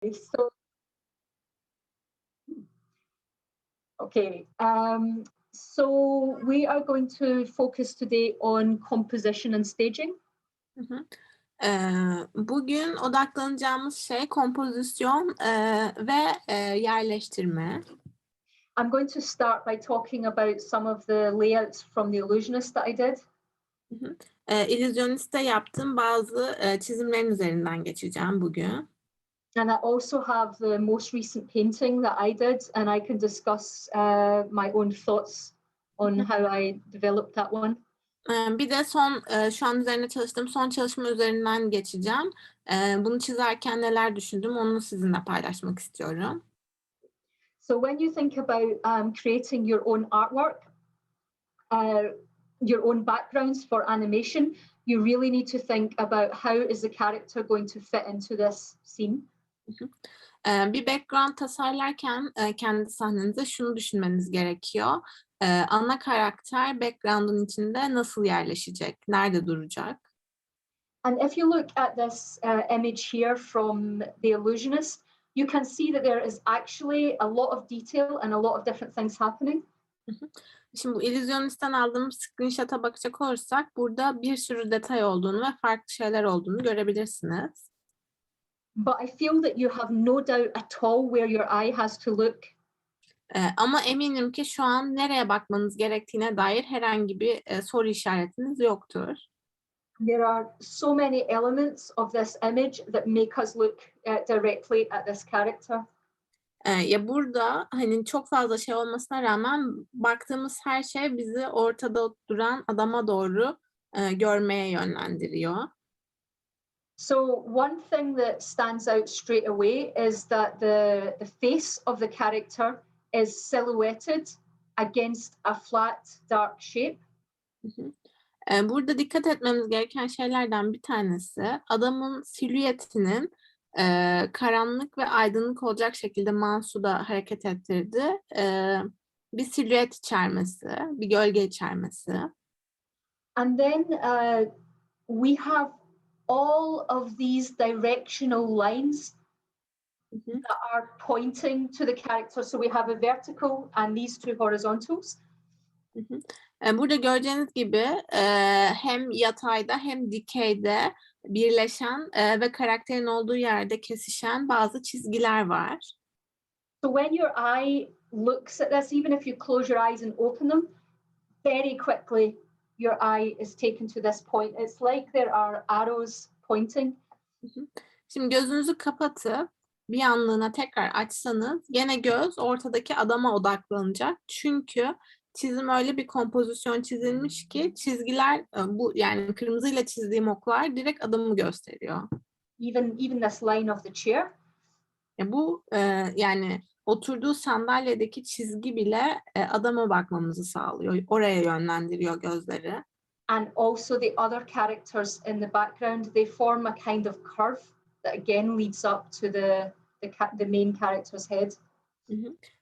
So, okay. So we are going to focus today on composition and staging. Hı hı. Bugün odaklanacağımız şey kompozisyon ve yerleştirme. I'm going to start by talking about some of the layouts from The Illusionist that I did. Hı hı. İllüzyoniste yaptığım bazı çizimlerin üzerinden geçeceğim bugün. And I also have the most recent painting that I did, and I can discuss my own thoughts on how I developed that one. Bir de şu an üzerine çalıştığım son çalışma üzerinden geçeceğim. Bunu çizerken neler düşündüm onu sizinle paylaşmak istiyorum. So when you think about creating your own artwork, your own backgrounds for animation, you really need to think about how is the character going to fit into this scene. Bir background tasarlarken kendi sahnenize şunu düşünmeniz gerekiyor. Ana karakter background'un içinde nasıl yerleşecek, nerede duracak? And if you look at this image here from The Illusionist, you can see that there is actually a lot of detail and a lot of different things happening. Şimdi bu illüzyonisten aldığım screenshot'a bakacak olursak burada bir sürü detay olduğunu ve farklı şeyler olduğunu görebilirsiniz. But I feel that you have no doubt at all where your eye has to look. Ama eminim ki şu an nereye bakmanız gerektiğine dair herhangi bir soru işaretiniz yoktur. There are so many elements of this image that make us look directly at this character. Ya burada hani çok fazla şey olmasına rağmen baktığımız her şey bizi ortada duran adama doğru görmeye yönlendiriyor. So one thing that stands out straight away is that the face of the character is silhouetted against a flat, dark shape. Burada dikkat etmemiz gereken şeylerden bir tanesi adamın silüetinin karanlık ve aydınlık olacak şekilde Mansu'da hareket ettirdi. Bir silüet içermesi, bir gölge içermesi. And then we have all of these directional lines that are pointing to the character. So we have a vertical and these two horizontals. Burada göreceğiniz gibi hem yatayda hem dikeyde birleşen ve karakterin olduğu yerde kesişen bazı çizgiler var. So when your eye looks at this, even if you close your eyes and open them, very quickly your eye is taken to this point. It's like there are arrows pointing. Şimdi gözünüzü kapatıp bir anlığına tekrar açsanız gene göz ortadaki adama odaklanacak. Çünkü çizim öyle bir kompozisyon çizilmiş ki çizgiler bu yani kırmızıyla çizdiğim oklar direkt adamı gösteriyor. Even this line of the chair. Bu yani oturduğu sandalyedeki çizgi bile adama bakmamızı sağlıyor. Oraya yönlendiriyor gözleri. And also the other characters in the background, they form a kind of curve that again leads up to the main character's head.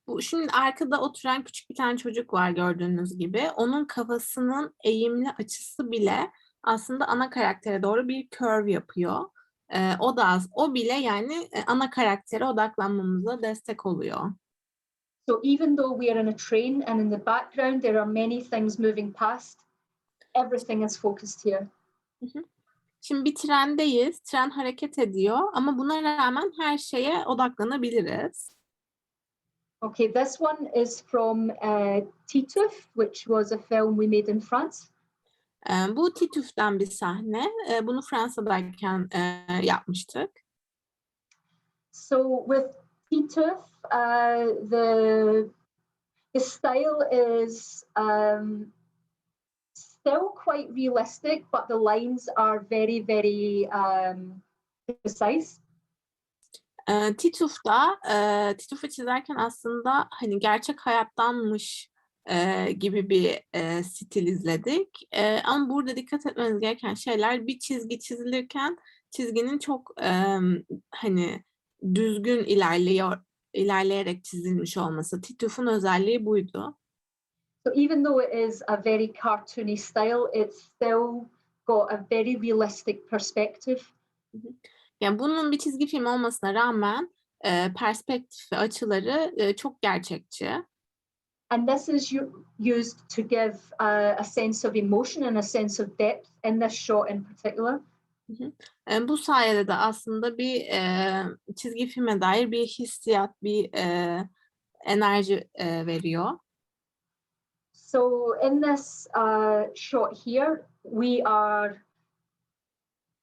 Bu şimdi arkada oturan küçük bir tane çocuk var gördüğünüz gibi. Onun kafasının eğimli açısı bile aslında ana karaktere doğru bir curve yapıyor. O bile yani ana karaktere odaklanmamıza destek oluyor. So even though we are in a train and in the background there are many things moving past, everything is focused here. Şimdi bir trendeyiz. Tren hareket ediyor ama buna rağmen her şeye odaklanabiliriz. Okay, this one is from Titouf, which was a film we made in France. Bu Titouf'tan bir sahne. Bunu Fransa'dayken yapmıştık. So with Titouf, the style is still quite realistic, but the lines are very, very precise. Titouf'u çizerken aslında hani gerçek hayattanmış gibi bir stil izledik. Ama burada dikkat etmeniz gereken şeyler bir çizgi çizilirken çizginin çok hani düzgün ilerleyerek çizilmiş olması. Titouf'un özelliği buydu. So even though it is a very cartoony style, it's still got a very realistic perspective. Yani bunun bir çizgi film olmasına rağmen perspektif ve açıları çok gerçekçi. And this is used to give a sense of emotion and a sense of depth in this shot in particular. Bu sayede de aslında bir çizgi filme dair bir hissiyat, bir enerji veriyor. So in this shot here, we are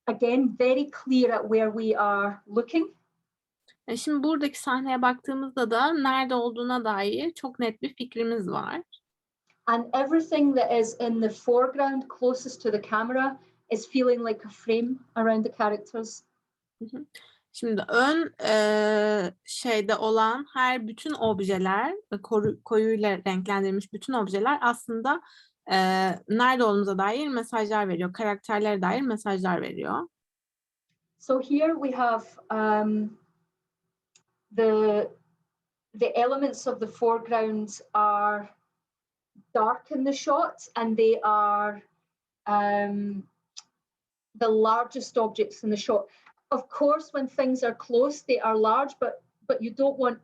again very clear at where we are looking. Şimdi buradaki sahneye baktığımızda da nerede olduğuna dair çok net bir fikrimiz var. And everything that is in the foreground closest to the camera is feeling like a frame around the characters. Şimdi ön şeyde olan bütün objeler, koyuyla renklendirilmiş bütün objeler aslında nerede olduğumuza dair mesajlar veriyor, karakterlere dair mesajlar veriyor. So here we have the elements of the foreground are dark in the shot, and they are the largest objects in the shot. Of course, when things are close, they are large, but you don't want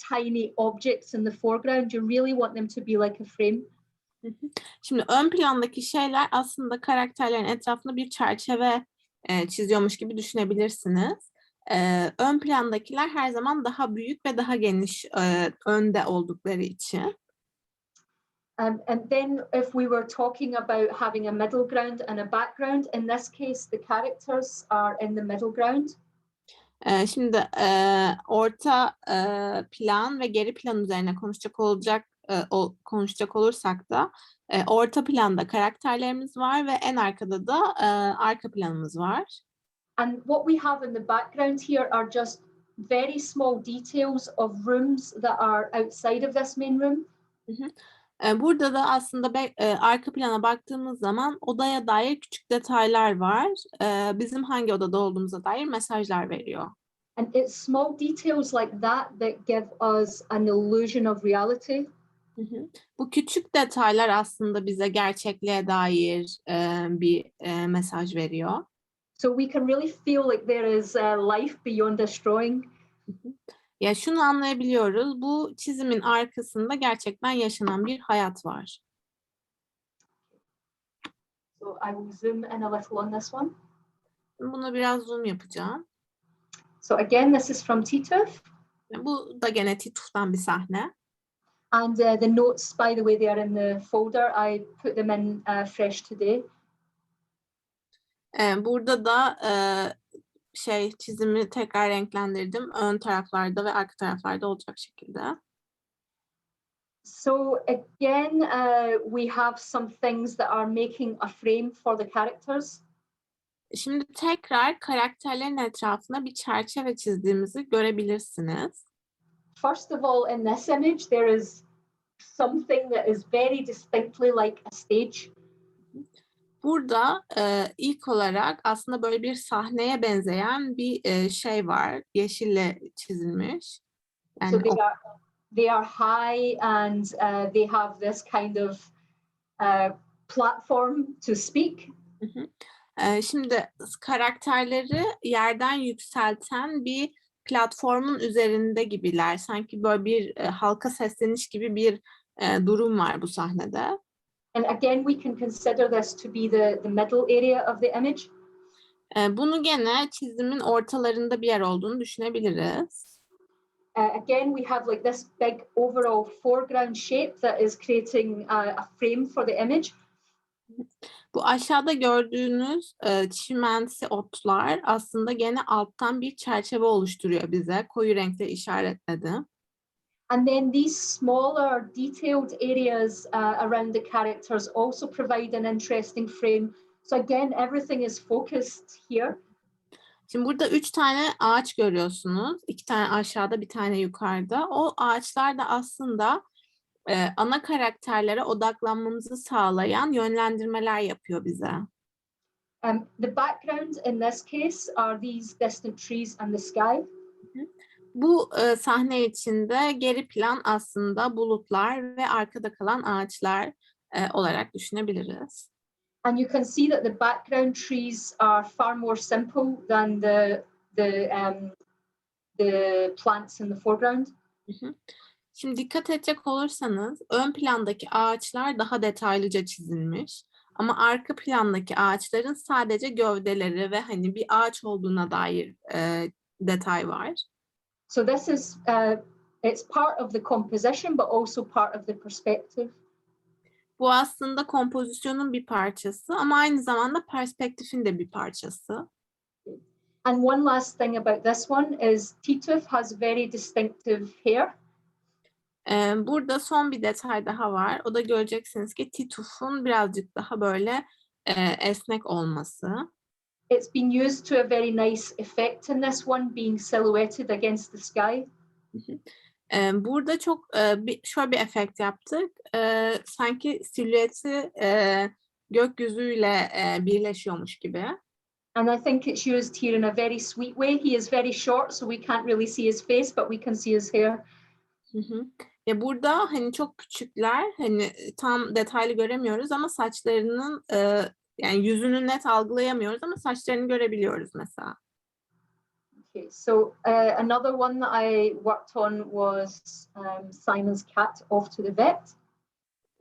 tiny objects in the foreground. You really want them to be like a frame. Şimdi ön plandaki şeyler aslında karakterlerin etrafında bir çerçeve çiziyormuş gibi düşünebilirsiniz. Ön plandakiler her zaman daha büyük ve daha geniş önde oldukları için. And then if we were talking about having a middle ground and a background, in this case, the characters are in the middle ground. Şimdi orta plan ve geri plan üzerine konuşacak olursak da orta planda karakterlerimiz var ve en arkada da arka planımız var. And what we have in the background here are just very small details of rooms that are outside of this main room. Burada da aslında arka plana baktığımız zaman odaya dair küçük detaylar var. Bizim hangi odada olduğumuza dair mesajlar veriyor. And it's small details like that that give us an illusion of reality. Bu küçük detaylar aslında bize gerçekliğe dair bir mesaj veriyor. So we can really feel like there is life beyond this drawing. Ya şunu anlayabiliyoruz. Bu çizimin arkasında gerçekten yaşanan bir hayat var. So I will zoom in a little on this one. Buna biraz zoom yapacağım. So again, this is from Titov. Bu da gene Tituv'dan bir sahne. And the notes, by the way, they are in the folder. I put them in fresh today. Burada da çizimi tekrar renklendirdim. Ön taraflarda ve arka taraflarda olacak şekilde. So again, we have some things that are making a frame for the characters. Şimdi tekrar karakterlerin etrafına bir çerçeve çizdiğimizi görebilirsiniz. First of all, in this image, there is something that is very distinctly like a stage. Burada ilk olarak aslında böyle bir sahneye benzeyen bir şey var. Yeşille çizilmiş. Yani so they are high and they have this kind of platform to speak. Şimdi karakterleri yerden yükselten bir platformun üzerinde gibiler. Sanki böyle bir halka sesleniş gibi bir durum var bu sahnede. And again, we can consider this to be the middle area of the image. Bunu gene çizimin ortalarında bir yer olduğunu düşünebiliriz. Again, we have like this big overall foreground shape that is creating a frame for the image. Bu aşağıda gördüğünüz çimensi otlar aslında gene alttan bir çerçeve oluşturuyor bize. Koyu renkle işaretledim. And then these smaller detailed areas around the characters also provide an interesting frame. So again, everything is focused here. Şimdi burada 3 tane ağaç görüyorsunuz. 2 tane aşağıda, bir tane yukarıda. O ağaçlar da aslında ana karakterlere odaklanmamızı sağlayan yönlendirmeler yapıyor bize. The background in this case are these distant trees and the sky. Bu sahne içinde geri plan aslında bulutlar ve arkada kalan ağaçlar olarak düşünebiliriz. And you can see that the background trees are far more simple than the plants in the foreground. Şimdi dikkat edecek olursanız ön plandaki ağaçlar daha detaylıca çizilmiş. Ama arka plandaki ağaçların sadece gövdeleri ve hani bir ağaç olduğuna dair detay var. So this is it's part of the composition, but also part of the perspective. Bu aslında kompozisyonun bir parçası ama aynı zamanda perspektifin de bir parçası. And one last thing about this one is Tituf has very distinctive hair. Burada son bir detay daha var. O da göreceksiniz ki Tituf'un birazcık daha böyle esnek olması. It's been used to a very nice effect in this one, being silhouetted against the sky. Burada çok şöyle bir efekt yaptık. Sanki silüeti gökyüzüyle birleşiyormuş gibi. And I think it's used here in a very sweet way. He is very short, so we can't really see his face, but we can see his hair. Ya burada hani çok küçükler, hani tam detaylı göremiyoruz ama saçlarının yani yüzünü net algılayamıyoruz ama saçlarını görebiliyoruz mesela. Okay, so another one that I worked on was Simon's cat off to the vet.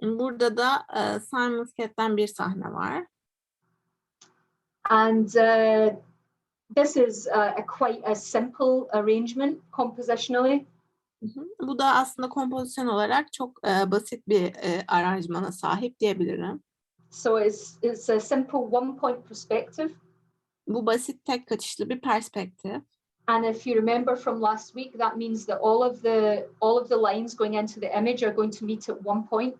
Burada da Simon's Cat'ten bir sahne var. And this is quite a simple arrangement compositionally. Bu da aslında kompozisyon olarak çok basit bir aranjmana sahip diyebilirim. So it's a simple one point perspective. Bu basit tek kaçışlı bir perspektif. And if you remember from last week, that means that all of the lines going into the image are going to meet at one point.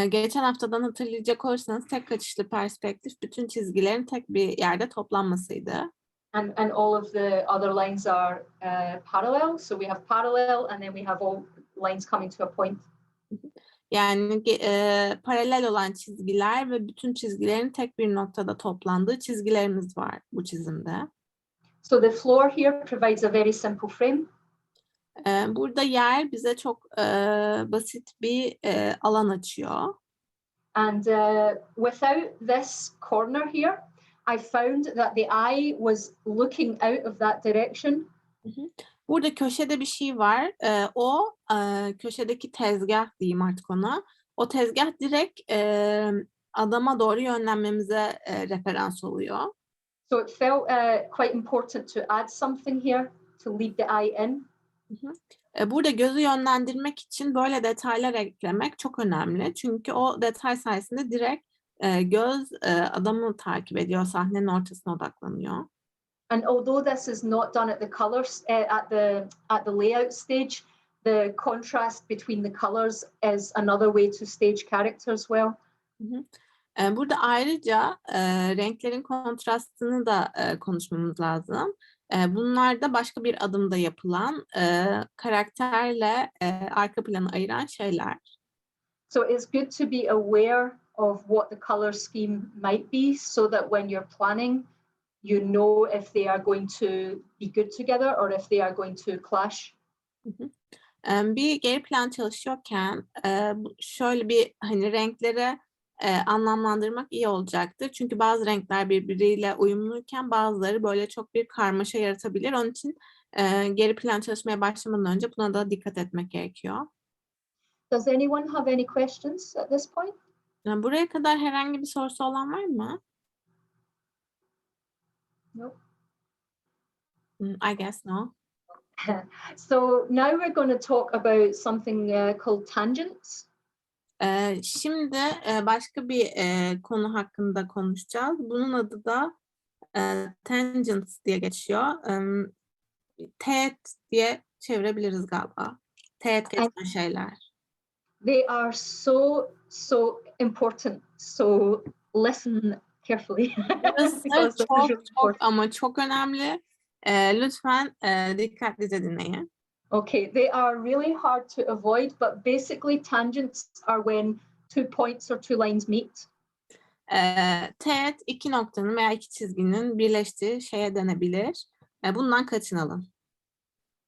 Geçen haftadan hatırlayacak olursanız tek kaçışlı perspektif bütün çizgilerin tek bir yerde toplanmasıydı. And all of the other lines are parallel. So we have parallel, and then we have all lines coming to a point. Yani paralel olan çizgiler ve bütün çizgilerin tek bir noktada toplandığı çizgilerimiz var bu çizimde. So the floor here provides a very simple frame. Burada yer bize çok basit bir alan açıyor. And without this corner here, I found that the eye was looking out of that direction. Burada köşede bir şey var. O köşedeki tezgah diyeyim artık ona. O tezgah direkt adama doğru yönlenmemize referans oluyor. So it felt quite important to add something here to lead the eye in. Burada gözü yönlendirmek için böyle detaylar eklemek çok önemli. Çünkü o detay sayesinde direkt göz adamı takip ediyor, sahnenin ortasına odaklanıyor. And although this is not done at the colors at the layout stage, the contrast between the colors is another way to stage character as well. Burada ayrıca renklerin kontrastını da konuşmamız lazım. Bunlar da başka bir adımda yapılan karakterle arka planı ayıran şeyler. So it's good to be aware of what the color scheme might be, so that when you're planning, you know if they are going to be good together or if they are going to clash. Bir geri plan çalışıyorken şöyle bir hani renkleri anlamlandırmak iyi olacaktır. Çünkü bazı renkler birbiriyle uyumluyken bazıları böyle çok bir karmaşa yaratabilir. Onun için geri plan çalışmaya başlamadan önce buna da dikkat etmek gerekiyor. Does anyone have any questions at this point? Buraya kadar herhangi bir sorusu olan var mı? No. I guess no. So now we're going to talk about something called tangents. Şimdi başka bir konu hakkında konuşacağız. Bunun adı da tangents diye geçiyor. Teğet diye çevirebiliriz galiba. Teğet geçen şeyler. They are so important. So listen carefully. Burası çok önemli. Lütfen dikkatlice dinleyin. Okay, they are really hard to avoid, but basically tangents are when 2 points or 2 lines meet. Teğet iki noktanın veya iki çizginin birleştiği şeye denebilir. Bundan kaçınalım.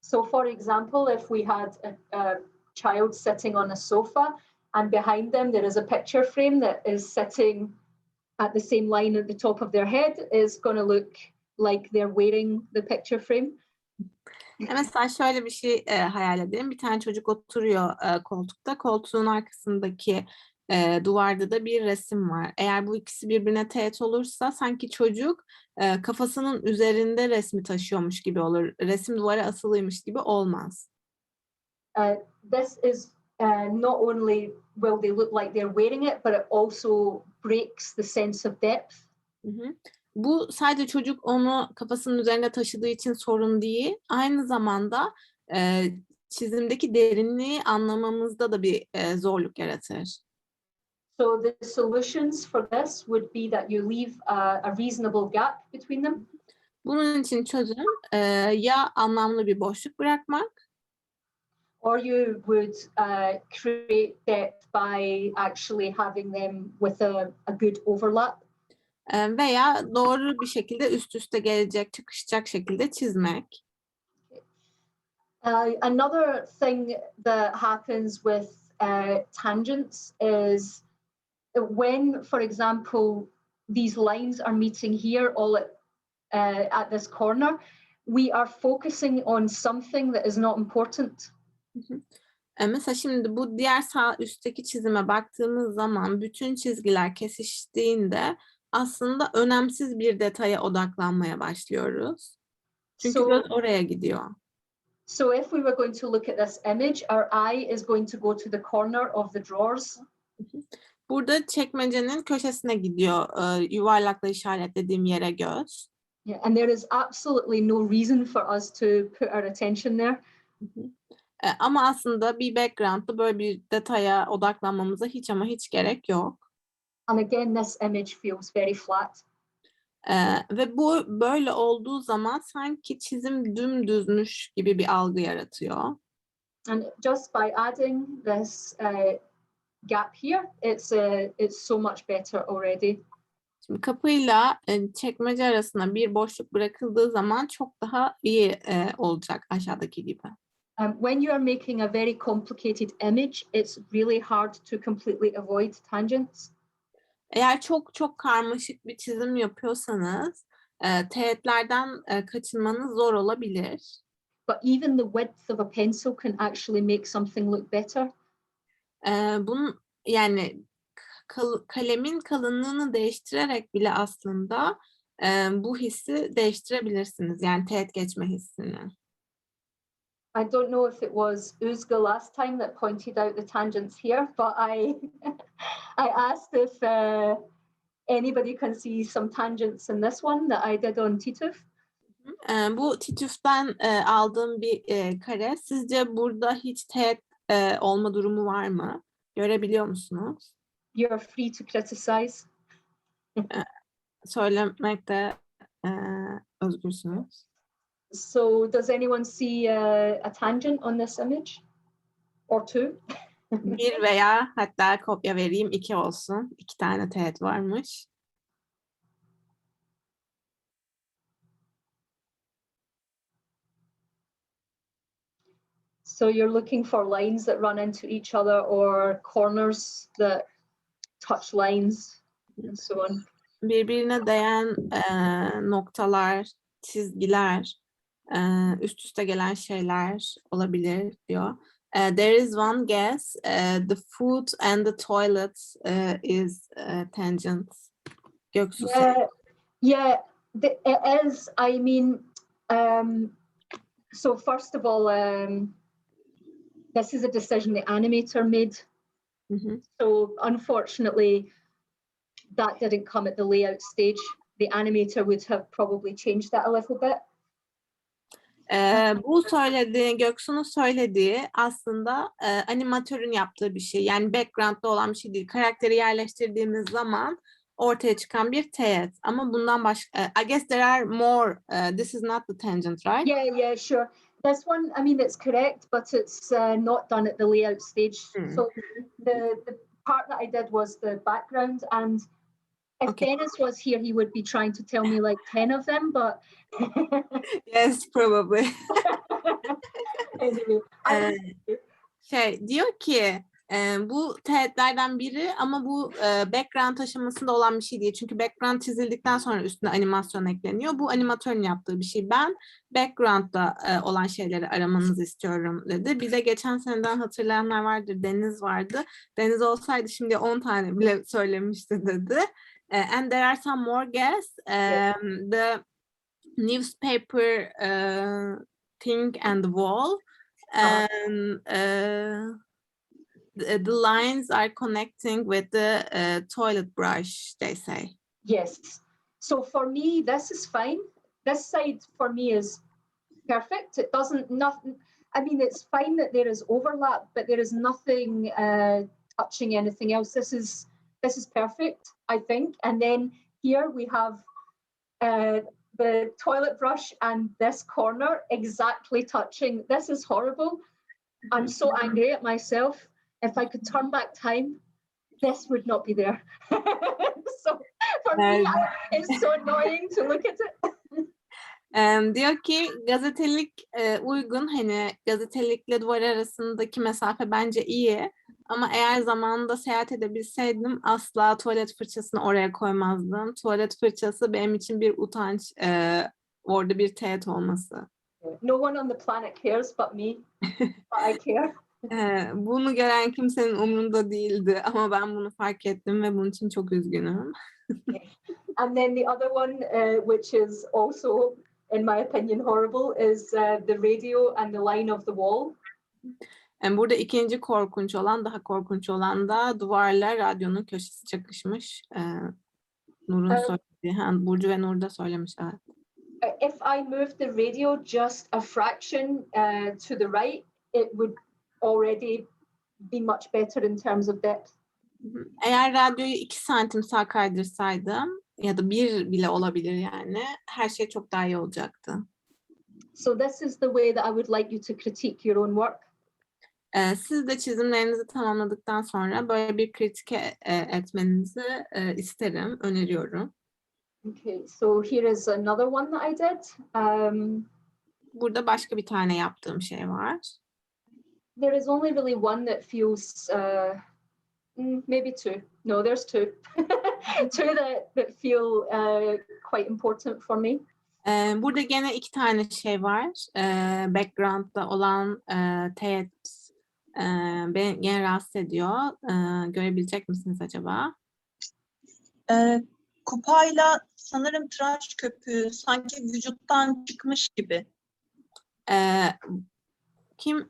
So for example, if we had a child sitting on a sofa and behind them there is a picture frame that is sitting at the same line at the top of their head, is going to look like they're wearing the picture frame. Mesela şöyle bir şey hayal edelim. Bir tane çocuk oturuyor koltukta. Koltuğun arkasındaki duvarda da bir resim var. Eğer bu ikisi birbirine teğet olursa sanki çocuk kafasının üzerinde resmi taşıyormuş gibi olur. Resim duvara asılıymış gibi olmaz. This is not only will they look like they're wearing it, but it also breaks the sense of depth. Hı hı. Bu sadece çocuk onu kafasının üzerinde taşıdığı için sorun değil. Aynı zamanda e, çizimdeki derinliği anlamamızda da bir zorluk yaratır. So the solutions for this would be that you leave a reasonable gap between them. Bunun için çözüm ya anlamlı bir boşluk bırakmak Or you would create depth by actually having them with a good overlap. Veya doğru bir şekilde üst üste gelecek, çıkışacak şekilde çizmek. Another thing that happens with tangents is when, for example, these lines are meeting here all at this corner, we are focusing on something that is not important. Mesela şimdi bu diğer sağ üstteki çizime baktığımız zaman bütün çizgiler kesiştiğinde aslında önemsiz bir detaya odaklanmaya başlıyoruz. Çünkü göz oraya gidiyor. So if we were going to look at this image, our eye is going to go to the corner of the drawers. Burada çekmecenin köşesine gidiyor yuvarlakla işaretlediğim yere göz. Yeah, and there is absolutely no reason for us to put our attention there. Ama aslında bir background'da böyle bir detaya odaklanmamıza hiç ama hiç gerek yok. And again, this image feels very flat. Ve bu böyle olduğu zaman sanki çizim dümdüzmüş gibi bir algı yaratıyor. And just by adding this gap here, it's so much better already. Şimdi kapıyla çekmece arasına bir boşluk bırakıldığı zaman çok daha iyi olacak aşağıdaki gibi. When you are making a very complicated image, it's really hard to completely avoid tangents. Eğer çok çok karmaşık bir çizim yapıyorsanız teğetlerden kaçınmanız zor olabilir. But even the width of a pencil can actually make something look better. Bunun yani kalemin kalınlığını değiştirerek bile aslında bu hissi değiştirebilirsiniz. Yani teğet geçme hissini. I don't know if it was Uzga last time that pointed out the tangents here, but I asked if anybody can see some tangents in this one that I did on Tituf. Bu Tituf'tan aldığım bir kare. Sizce burada hiç teğet olma durumu var mı? Görebiliyor musunuz? You're free to criticize. Söylemekte özgürsünüz. So does anyone see a tangent on this image? Or two? Bir veya hatta kopya vereyim 2 olsun. 2 tane teğet varmış. So you're looking for lines that run into each other or corners that touch lines and so on. Birbirine değen noktalar, çizgiler, üst üste gelen şeyler olabilir diyor. There is one guess. The food and the toilet is tangent. Göksu Yeah, it is. I mean, so first of all, this is a decision the animator made. So unfortunately, that didn't come at the layout stage. The animator would have probably changed that a little bit. Bu söylediği, Göksu'nun söylediği aslında animatörün yaptığı bir şey. Yani background'da olan bir şey değil. Karakteri yerleştirdiğimiz zaman ortaya çıkan bir teğet. Ama bundan başka, I guess there are more. This is not the tangent, right? Yeah, sure. This one, I mean, it's correct, but it's not done at the layout stage. So the part that I did was the background, and if Dennis was here, he would be trying to tell me like 10 of them, but Yes, probably. anyway. Diyor ki Bu teğetlerden biri ama bu background aşamasında olan bir şey değil. Çünkü background çizildikten sonra üstüne animasyon ekleniyor. Bu animatörün yaptığı bir şey. Ben background'da olan şeyleri aramanızı istiyorum dedi. Bir de geçen seneden hatırlayanlar vardır. Deniz vardı. Deniz olsaydı şimdi 10 tane bile söylemişti dedi. And there are some more guests. The newspaper thing and the wall. And the lines are connecting with the toilet brush, they say. Yes. So for me, this is fine. This side for me is perfect. It doesn't nothing. I mean, it's fine that there is overlap, but there is nothing touching anything else. This is perfect, I think. And then here we have the toilet brush and this corner exactly touching. This is horrible. I'm so angry at myself. If I could turn back time, this would not be there. So for me, it's so annoying to look at it. Diyor ki gazetelik uygun, hani gazetelikle duvar arasındaki mesafe bence iyi ama eğer zamanında seyahat edebilseydim asla tuvalet fırçasını oraya koymazdım. Tuvalet fırçası benim için bir utanç, orada bir teğet olması. No one on the planet cares but me. But I care. Bunu gören kimsenin umrunda değildi ama ben bunu fark ettim ve bunun için çok üzgünüm. And then the other one, which is also, in my opinion, horrible, is the radio and the line of the wall. Burada ikinci korkunç olan, daha korkunç olan da duvarla radyonun köşesi çakışmış. Nur'un söylediği, Burcu ve Nur da söylemiş. Evet. If I moved the radio just a fraction to the right, it would already be much better in terms of depth. Eğer radyoyu 2 santim sağ kaydırsaydım ya da 1 bile olabilir yani, her şey çok daha iyi olacaktı. So this is the way that I would like you to critique your own work. Siz de çizimlerinizi tamamladıktan sonra böyle bir kritik etmenizi isterim, öneriyorum. Okay, so here is another one that I did. Burada başka bir tane yaptığım şey var. There is only really one that feels, maybe two. No, there's two. Two that feel quite important for me. Burada gene 2 tane şey var. Background'da olan teğet beni gene rahatsız ediyor. Görebilecek misiniz acaba? Kupayla sanırım tıraş köpüğü sanki vücuttan çıkmış gibi. Kim?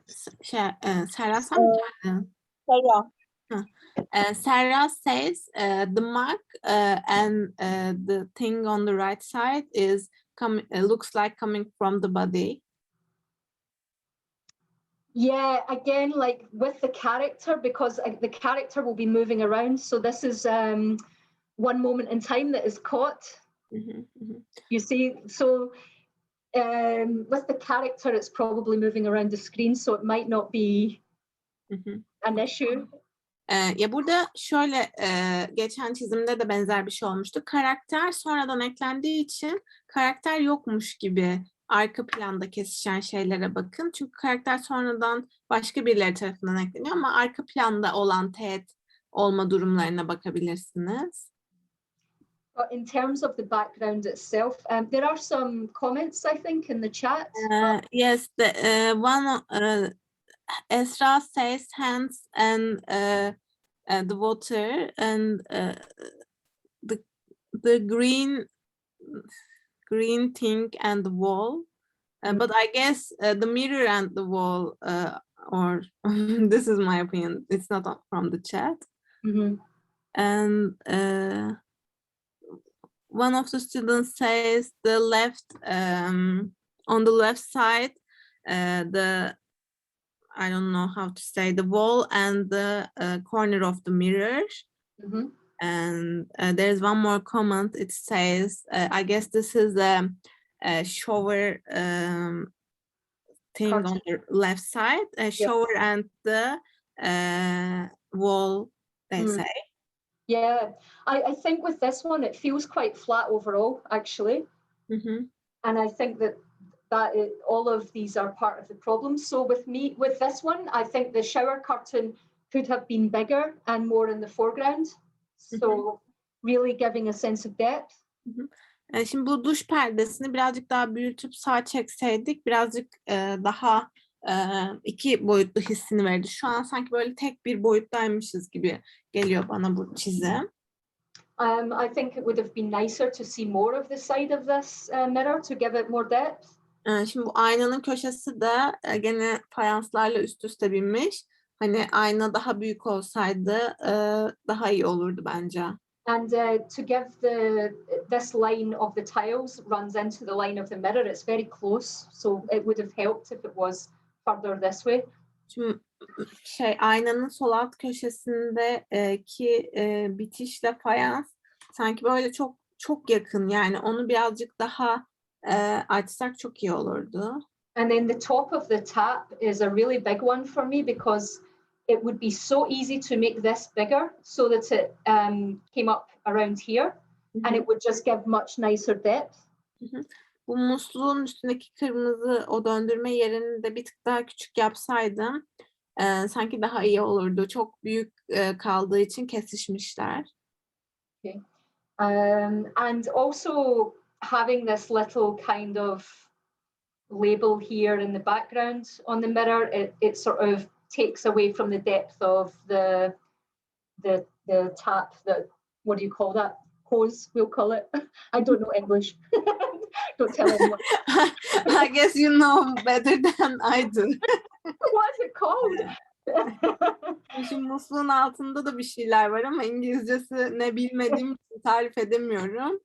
Serra sen mi geldin? Serra. Serra says the mug and the thing on the right side is looks like coming from the body. Yeah, again, like with the character, because the character will be moving around. So this is one moment in time that is caught. You see, so with the character, it's probably moving around the screen, so it might not be an issue. Ya burada şöyle, geçen çizimde de benzer bir şey olmuştu. Karakter sonradan eklendiği için karakter yokmuş gibi arka planda kesişen şeylere bakın. Çünkü karakter sonradan başka birileri tarafından ekleniyor ama arka planda olan teğet olma durumlarına bakabilirsiniz. In terms of the background itself, there are some comments, I think, in the chat. Yes, one Esra says hands and the water and the green thing and the wall. But I guess the mirror and the wall, or this is my opinion, it's not from the chat. And one of the students says the left, on the left side, I don't know how to say, the wall and the corner of the mirror. And there's one more comment. It says, I guess this is a shower thing on the left side, a shower and the wall, they say. Yeah, I think with this one, it feels quite flat overall, actually. And I think that all of these are part of the problem. So with this one, I think the shower curtain could have been bigger and more in the foreground. So really giving a sense of depth. Şimdi bu duş perdesini birazcık daha büyütüp sağa çekseydik birazcık daha iki boyutlu hissini verdi. Şu an sanki böyle tek bir boyuttaymışız gibi geliyor bana bu çizim. I think it would have been nicer to see more of the side of this mirror to give it more depth. Şimdi bu aynanın köşesi de gene fayanslarla üst üste binmiş. Hani ayna daha büyük olsaydı daha iyi olurdu bence. And to give this line of the tiles runs into the line of the mirror, it's very close, so it would have helped if it was further this way. Şimdi aynanın sol alt köşesindeki bitişle fayans sanki böyle çok çok yakın, yani onu birazcık daha açsak çok iyi olurdu. And then the top of the tap is a really big one for me because it would be so easy to make this bigger so that it came up around here and it would just give much nicer depth. Bu musluğun üstündeki kırmızı o döndürme yerini de bir tık daha küçük yapsaydım sanki daha iyi olurdu. Çok büyük kaldığı için kesişmişler. Okay. And also having this little kind of label here in the background on the mirror, it sort of takes away from the depth of the tap, what do you call that? Hose, we'll call it. I don't know English. Don't tell anyone. I guess you know better than I do. What is it called? Şimdi musluğun altında da bir şeyler var ama İngilizcesi ne bilmediğim için tarif edemiyorum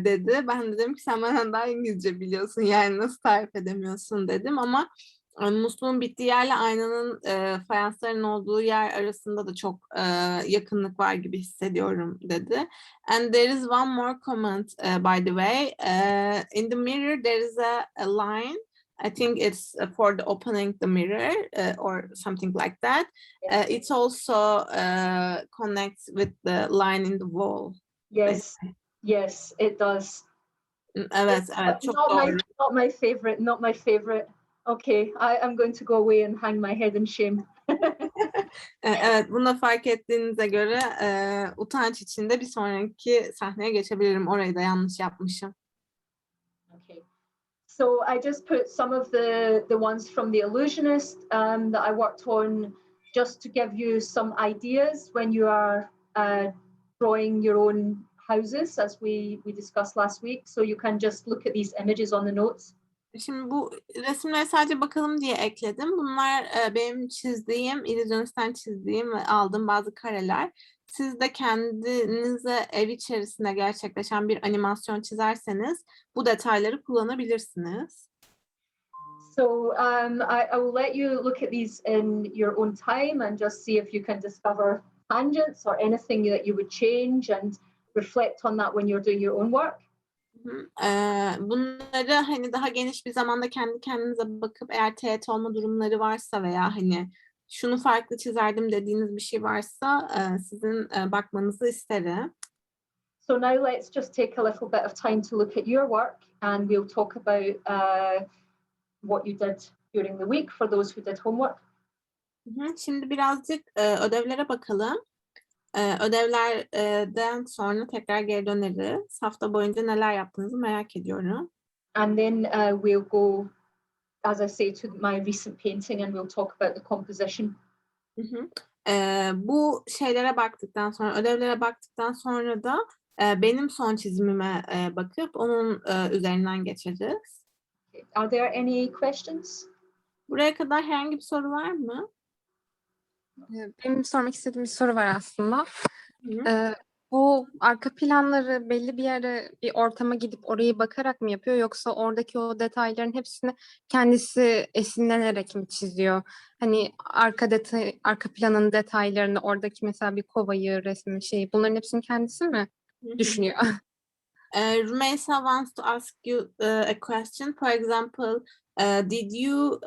dedi. Ben de dedim ki sen benden daha İngilizce biliyorsun, yani nasıl tarif edemiyorsun dedim, ama musluğun bittiği yerle aynanın fayansların olduğu yer arasında da çok yakınlık var gibi hissediyorum dedi. And there is one more comment by the way. In the mirror there is a line. I think it's for the opening the mirror or something like that. It also connects with the line in the wall. Yes, yes, it does. Evet, evet, çok doğru. Not my favorite. Okay, I'm going to go away and hang my head in shame. Evet, bunu fark ettiğinize göre utanç içinde bir sonraki sahneye geçebilirim. Orayı da yanlış yapmışım. Okay. So I just put some of the ones from The Illusionist that I worked on just to give you some ideas when you are drawing your own houses, as we discussed last week. So you can just look at these images on the notes. Şimdi bu resimlere sadece bakalım diye ekledim. Bunlar benim çizdiğim, illüzyonisten çizdiğim ve aldığım bazı kareler. Siz de kendinize ev içerisinde gerçekleşen bir animasyon çizerseniz bu detayları kullanabilirsiniz. So I will let you look at these in your own time and just see if you can discover tangents or anything that you would change and reflect on that when you're doing your own work. Bunları hani daha geniş bir zamanda kendi kendinize bakıp eğer teğet olma durumları varsa veya hani şunu farklı çizerdim dediğiniz bir şey varsa sizin bakmanızı isterim. So now let's just take a little bit of time to look at your work and we'll talk about what you did during the week for those who did homework. Şimdi birazcık ödevlere bakalım. Ödevlerden sonra tekrar geri döneriz. Hafta boyunca neler yaptığınızı merak ediyorum. And then we'll go, as I say, to my recent painting and we'll talk about the composition. Bu şeylere baktıktan sonra, ödevlere baktıktan sonra da benim son çizimime bakıp onun üzerinden geçeceğiz. Are there any questions? Buraya kadar herhangi bir soru var mı? Benim sormak istediğim bir soru var aslında. Bu arka planları belli bir yere, bir ortama gidip orayı bakarak mı yapıyor, yoksa oradaki o detayların hepsini kendisi esinlenerek mi çiziyor? Hani arka planın detaylarını, oradaki mesela bir kovayı, resmi bunların hepsini kendisi mi düşünüyor? Rumeysa wants to ask you a question. For example, did you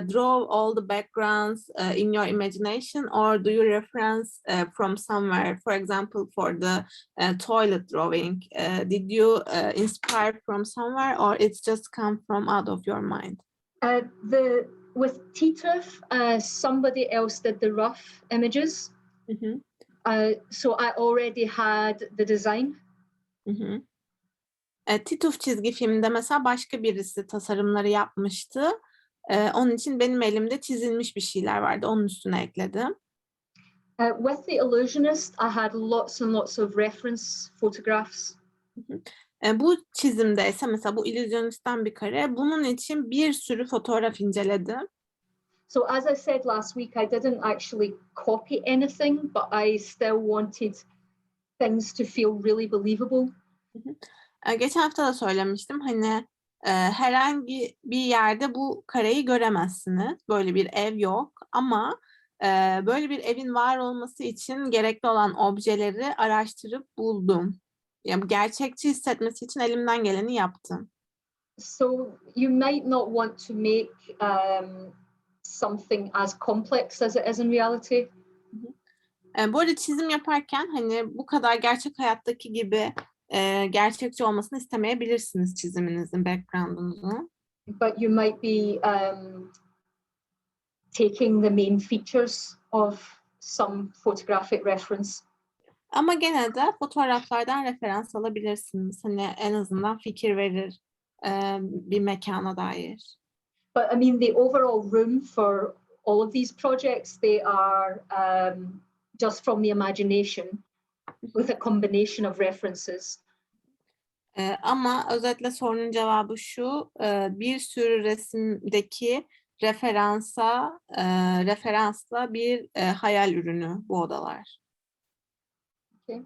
draw all the backgrounds in your imagination, or do you reference from somewhere? For example, for the toilet drawing, did you inspire from somewhere, or it's just come from out of your mind? with Titov, somebody else did the rough images. Hı hı. So I already had the design. Hı hı. Tituf çizgi filminde mesela başka birisi tasarımları yapmıştı. Onun için benim elimde çizilmiş bir şeyler vardı. Onun üstüne ekledim. With The Illusionist, I had lots and lots of reference photographs. Bu çizimde ise mesela bu illüzyonistten bir kare. Bunun için bir sürü fotoğraf inceledim. So as I said last week, I didn't actually copy anything, but I still wanted things to feel really believable. Geçen hafta da söylemiştim. Hani herhangi bir yerde bu kareyi göremezsiniz. Böyle bir ev yok. Ama böyle bir evin var olması için gerekli olan objeleri araştırıp buldum. Yani gerçekçi hissetmesi için elimden geleni yaptım. So you might not want to make something as complex as it is in reality. Bu arada çizim yaparken hani bu kadar gerçek hayattaki gibi gerçekçi olmasını istemeyebilirsiniz çiziminizin, background'unuzun. But you might be taking the main features of some photographic reference. Ama gene de fotoğraflardan referans alabilirsiniz. Hani en azından fikir verir bir mekana dair. But I mean, the overall room for all of these projects, they are just from the imagination with a combination of references. Ama özetle sorunun cevabı şu, bir sürü resimdeki referansla bir hayal ürünü bu odalar. Okay.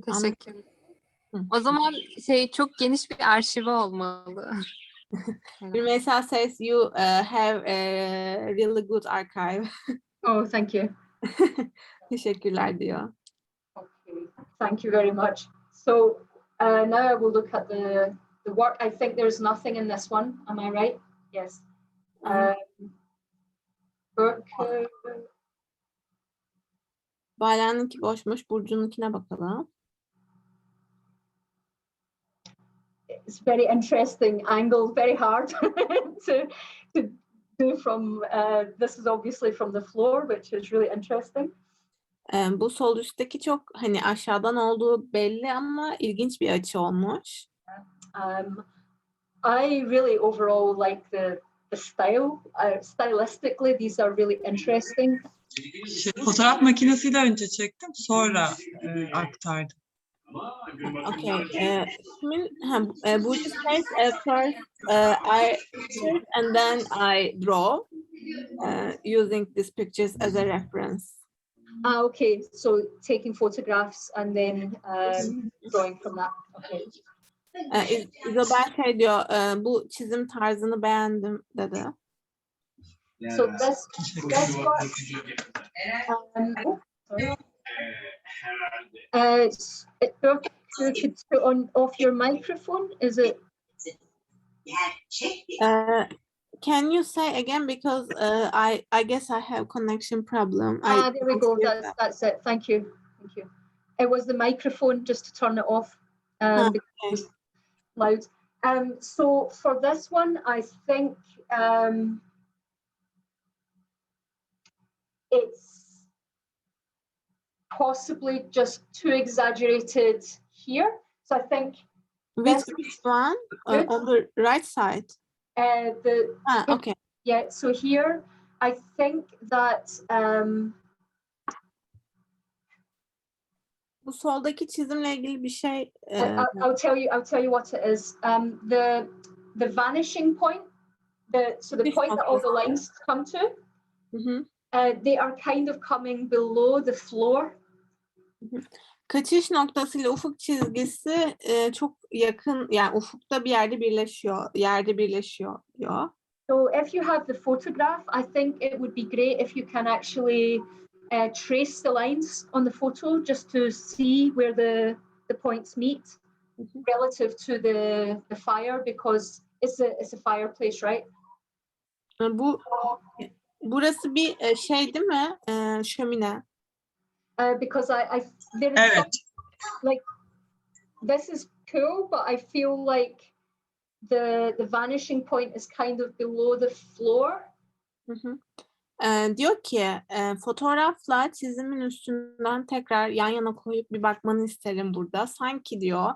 Teşekkür. Hı. O zaman çok geniş bir arşivi olmalı. Rümeysa says you have a really good archive. Oh, thank you. Teşekkürler diyor. Okay, thank you very much. So now I will look at the work. I think there's nothing in this one. Am I right? Yes. Burke. Balan'ınki boşmuş. Burcu'nunkine bakalım. It's very interesting angle, very hard to do from. This is obviously from the floor, which is really interesting. Bu sol üstteki çok hani aşağıdan olduğu belli ama ilginç bir açı olmuş. I really overall like the style. Stylistically, these are really interesting. Fotoğraf makinesiyle önce çektim, sonra aktardım. Okay. Burcu says first I pictured and then I draw using these pictures as a reference. Okay, so taking photographs and then drawing from that. Okay. Isobel diyor, bu çizim tarzını beğendim dedi. So this one, could turn off your microphone? Is it? Can you say again, because I guess I have connection problem. There we go. That's it. Thank you. Thank you. It was the microphone, just to turn it off because it was loud. So for this one, I think it's possibly just too exaggerated here. So I think which one on the right side? Okay. Yeah. So here, I think that bu soldaki çizimle ilgili bir şey. I'll tell you what it is. The vanishing point, the point that all the lines come to. They are kind of coming below the floor. Kaçış noktasıyla ufuk çizgisi çok yakın, yani ufukta bir yerde birleşiyor diyor. So if you have the photograph, I think it would be great if you can actually trace the lines on the photo just to see where the points meet relative to the fire, because it's a fireplace, right? Burası bir şey değil mi? Şömine. Because there is like, this is cool, but I feel like the vanishing point is kind of below the floor. Hı hı. Diyor ki fotoğrafla çizimin üstünden tekrar yan yana koyup bir bakmanı isterim burada. Sanki diyor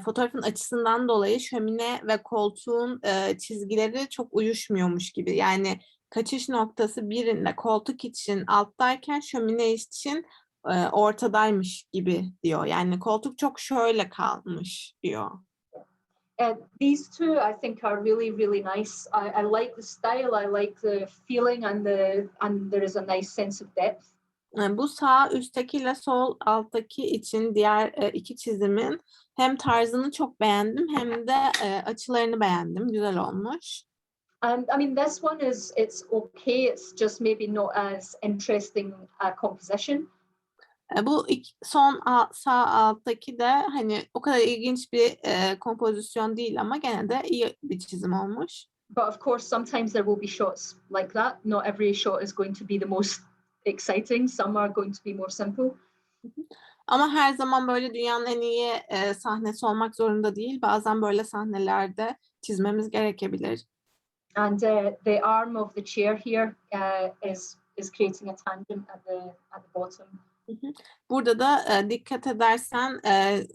fotoğrafın açısından dolayı şömine ve koltuğun çizgileri çok uyuşmuyormuş gibi. Yani kaçış noktası birinde koltuk için alttayken şömine için ortadaymış gibi diyor. Yani koltuk çok şöyle kalmış diyor. These two, I think, are really, really nice. I like the style, I like the feeling, and there is a nice sense of depth. Bu sağ üsttekiyle sol alttaki için diğer iki çizimin hem tarzını çok beğendim hem de açılarını beğendim. Güzel olmuş. And I mean, this one it's okay. It's just maybe not as interesting composition. Bu son sağ alttaki de hani o kadar ilginç bir kompozisyon değil ama gene de iyi bir çizim olmuş. But of course, sometimes there will be shots like that. Not every shot is going to be the most exciting. Some are going to be more simple. Ama her zaman böyle dünyanın en iyi sahnesi olmak zorunda değil. Bazen böyle sahnelerde çizmemiz gerekebilir. And the arm of the chair here is creating a tangent at the bottom. Burada da dikkat edersen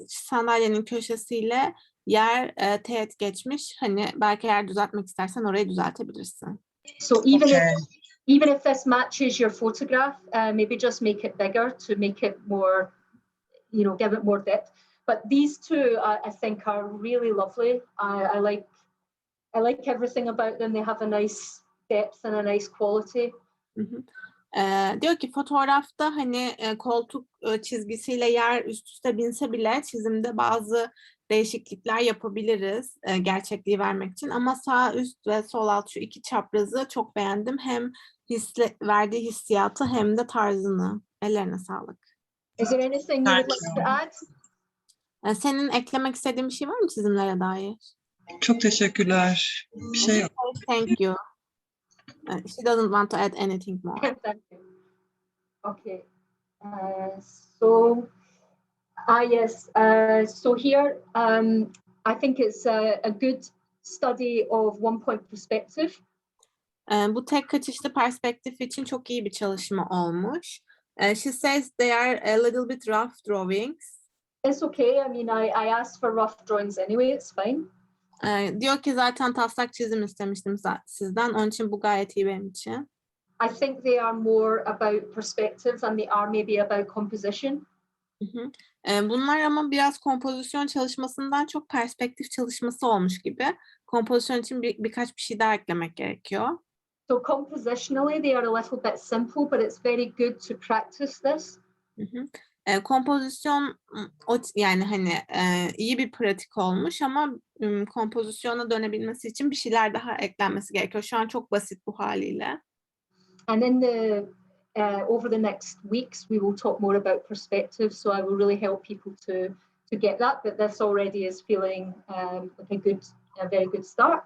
sandalyenin köşesiyle yer teğet geçmiş. Hani belki eğer düzeltmek istersen orayı düzeltebilirsin. So even if this matches your photograph, maybe just make it bigger to make it more, give it more depth. But these two, I think, are really lovely. I like everything about them. They have a nice depth and a nice quality. Diyor ki fotoğrafta hani koltuk çizgisiyle yer üst üste binse bile çizimde bazı değişiklikler yapabiliriz gerçekliği vermek için. Ama sağ üst ve sol alt şu iki çaprazı çok beğendim. Hem verdiği hissiyatı hem de tarzını. Ellerine sağlık. Is there anything you would like to add? Senin eklemek istediğin bir şey var mı çizimlere dair? Çok teşekkürler. Bir şey yok. Thank you. She doesn't want to add anything more. Thank you. Okay. So yes. So here, I think it's a good study of one-point perspective. Bu tek kaçışlı perspektif için çok iyi bir çalışma olmuş. She says they are a little bit rough drawings. It's okay. I mean, I asked for rough drawings anyway. It's fine. Diyor ki zaten taslak çizim istemiştim sizden. Onun için bu gayet iyi benim için. I think they are more about perspective than they are maybe about composition. Bunlar ama biraz kompozisyon çalışmasından çok perspektif çalışması olmuş gibi. Kompozisyon için birkaç bir şey daha eklemek gerekiyor. So compositionally, they are a little bit simple, but it's very good to practice this. Kompozisyon yani hani iyi bir pratik olmuş ama kompozisyona dönebilmesi için bir şeyler daha eklenmesi gerekiyor. Şu an çok basit bu haliyle. And in over the next weeks, we will talk more about perspective. So I will really help people to get that. But this already is feeling like a very good start.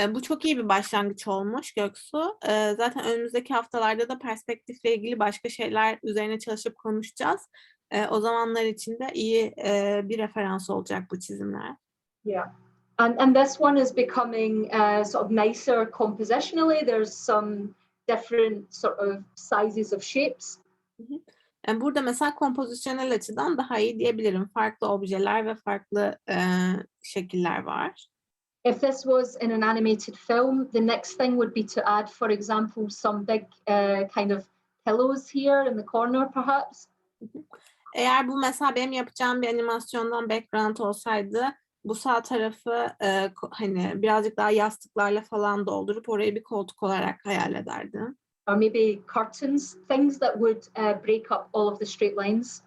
Bu çok iyi bir başlangıç olmuş Göksu. Zaten önümüzdeki haftalarda da perspektifle ilgili başka şeyler üzerine çalışıp konuşacağız. O zamanlar için de iyi bir referans olacak bu çizimler. Yeah. And this one is becoming sort of nicer compositionally. There's some different sort of sizes of shapes. Burada mesela kompozisyonel açıdan daha iyi diyebilirim. Farklı objeler ve farklı şekiller var. If this was in an animated film, the next thing would be to add, for example, some big kind of pillows here in the corner, perhaps. Eğer bu mesela benim yapacağım bir animasyondan background olsaydı, bu sağ tarafı hani birazcık daha yastıklarla falan doldurup orayı bir koltuk olarak hayal ederdim. Or maybe curtains, things that would break up all of the straight lines.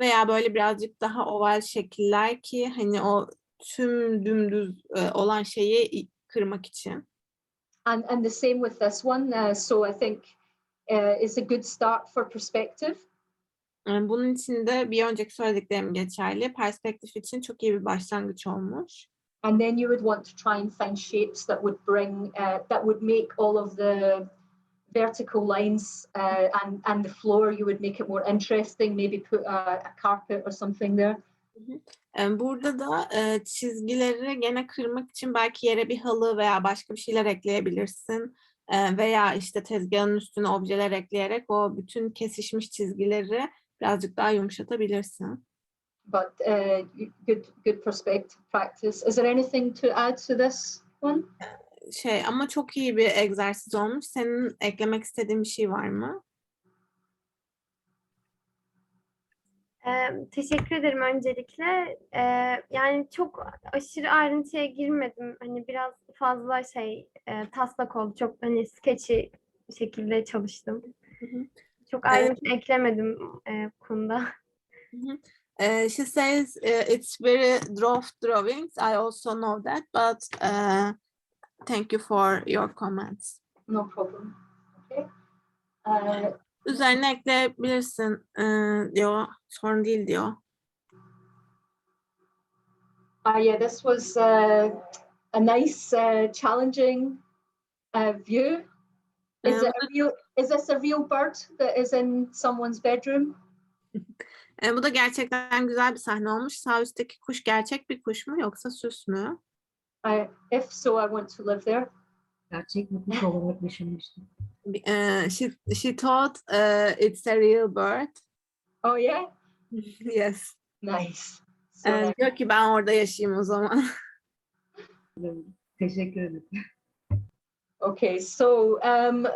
Veya böyle birazcık daha oval şekiller ki hani o tüm dümdüz olan şeyi kırmak için. And the same with this one. So I think it's a good start for perspective. Bunun için de bir önceki söylediklerim geçerli. Perspektif için çok iyi bir başlangıç olmuş. And then you would want to try and find shapes that would that would make all of the vertical lines and the floor, you would make it more interesting. Maybe put a carpet or something there. Burada da çizgileri gene kırmak için belki yere bir halı veya başka bir şeyler ekleyebilirsin. Veya işte tezgahın üstüne objeler ekleyerek o bütün kesişmiş çizgileri birazcık daha yumuşatabilirsin. But good perspective practice. Is there anything to add to this one? Ama çok iyi bir egzersiz olmuş. Senin eklemek istediğin bir şey var mı? Teşekkür ederim öncelikle. Yani çok aşırı ayrıntıya girmedim. Hani biraz fazla taslak oldu. Çok hani sketchy şekilde çalıştım. Çok ayrıntı eklemedim konuda. She says it's very rough drawings. I also know that, but thank you for your comments. No problem. Okay. Üzerine ekleyebilirsin diyor. Sorun değil diyor. Yeah, this was a nice, challenging view. Is this a real bird that is in someone's bedroom? Bu da gerçekten güzel bir sahne olmuş. Sağ üstteki kuş gerçek bir kuş mu yoksa süs mü? If so, I want to live there. Gerçek bir kuş olarak düşünmüştüm. She thought it's a real bird. Oh yeah? Yes. Nice. So nice. Diyor ki ben orada yaşayayım o zaman. Teşekkür ederim. Okay, so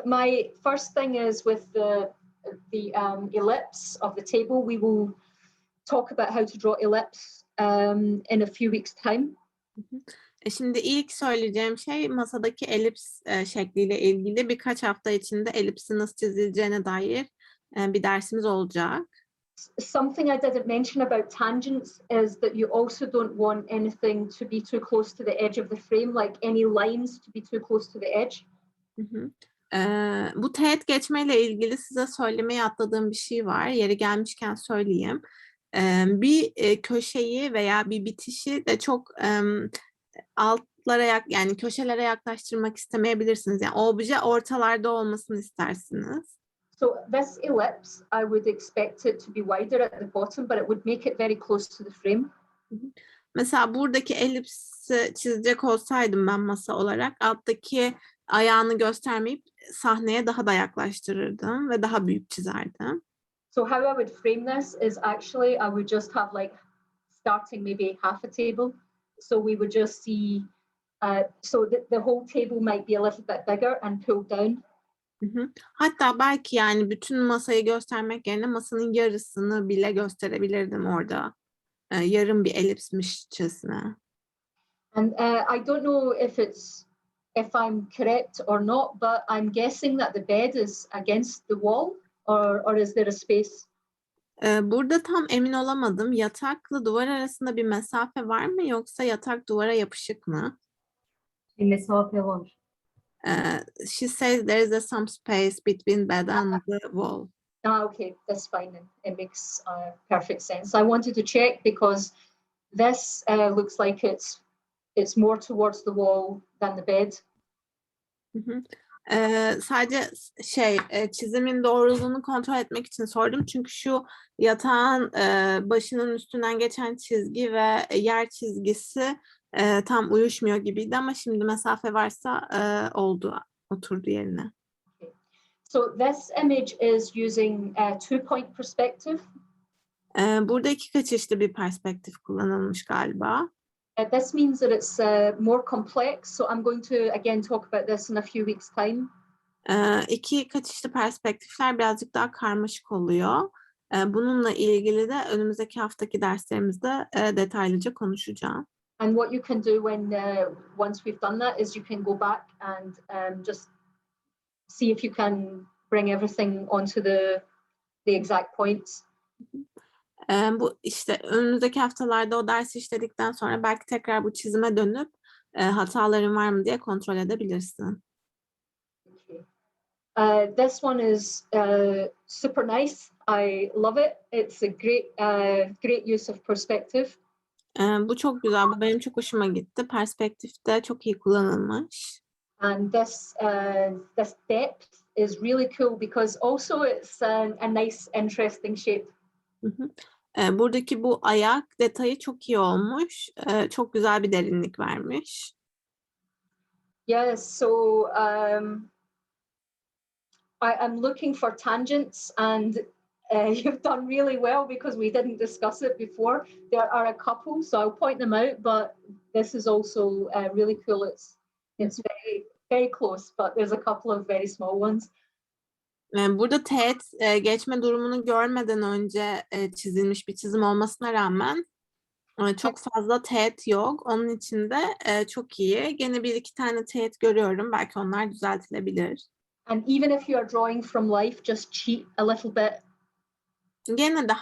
my first thing is with the ellipse of the table. We will talk about how to draw ellipse in a few weeks' time. Şimdi ilk söyleyeceğim şey masadaki elips şekliyle ilgili birkaç hafta içinde elipsi nasıl çizileceğine dair bir dersimiz olacak. Something I didn't mention about tangents is that you also don't want anything to be too close to the edge of the frame, like any lines to be too close to the edge. Bu teğet geçmeyle ilgili size söylemeye atladığım bir şey var. Yeri gelmişken söyleyeyim. Bir köşeyi veya bir bitişi de çok altlara yani köşelere yaklaştırmak istemeyebilirsiniz. Yani obje ortalarda olmasını istersiniz. So this ellipse, I would expect it to be wider at the bottom, but it would make it very close to the frame. Mesela buradaki elipsi çizecek olsaydım ben masa olarak alttaki ayağını göstermeyip sahneye daha da yaklaştırırdım ve daha büyük çizerdim. So how I would frame this is actually I would just have like starting maybe half a table. So we would just see, so the whole table might be a little bit bigger and pulled down. Hatta belki yani bütün masayı göstermek yerine masanın yarısını bile gösterebilirdim orada. Yarım bir elipsmişçesine. And I don't know if I'm correct or not, but I'm guessing that the bed is against the wall, or is there a space? Burada tam emin olamadım. Yatakla duvar arasında bir mesafe var mı yoksa yatak duvara yapışık mı? Bir mesafe var. She says there is some space between bed and the wall. Okay, that's fine then. It makes perfect sense. I wanted to check because this looks like it's more towards the wall than the bed. Sadece çizimin doğruluğunu kontrol etmek için sordum. Çünkü şu yatağın başının üstünden geçen çizgi ve yer çizgisi tam uyuşmuyor gibiydi ama şimdi mesafe varsa oturdu yerine. Okay. So this image is using two-point perspective. Burada iki kaçışlı bir perspektif kullanılmış galiba. This means that it's more complex. So I'm going to again talk about this in a few weeks' time. İki kaçışlı perspektifler birazcık daha karmaşık oluyor. Bununla ilgili de önümüzdeki haftaki derslerimizde detaylıca konuşacağım. And what you can do when once we've done that is you can go back and just see if you can bring everything onto the exact points. Bu işte önümüzdeki haftalarda o dersi işledikten sonra belki tekrar bu çizime dönüp hataların var mı diye kontrol edebilirsin. Okay. This one is super nice. I love it. It's a great use of perspective. Bu çok güzel. Bu benim çok hoşuma gitti. Perspektif de çok iyi kullanılmış. And this depth is really cool because also it's a nice, interesting shape. Buradaki bu ayak detayı çok iyi olmuş. Çok güzel bir derinlik vermiş. Yes, so I'm looking for tangents, and you've done really well because we didn't discuss it before. There are a couple, so I'll point them out, but this is also really cool. It's very, very close, but there's a couple of very small ones. Burada teğet geçme durumunu görmeden önce çizilmiş bir çizim olmasına rağmen çok fazla teğet yok. Onun için de çok iyi. Gene bir iki tane teğet görüyorum. Belki onlar düzeltilebilir. And even if you are drawing from life, just cheat a little bit. Gene de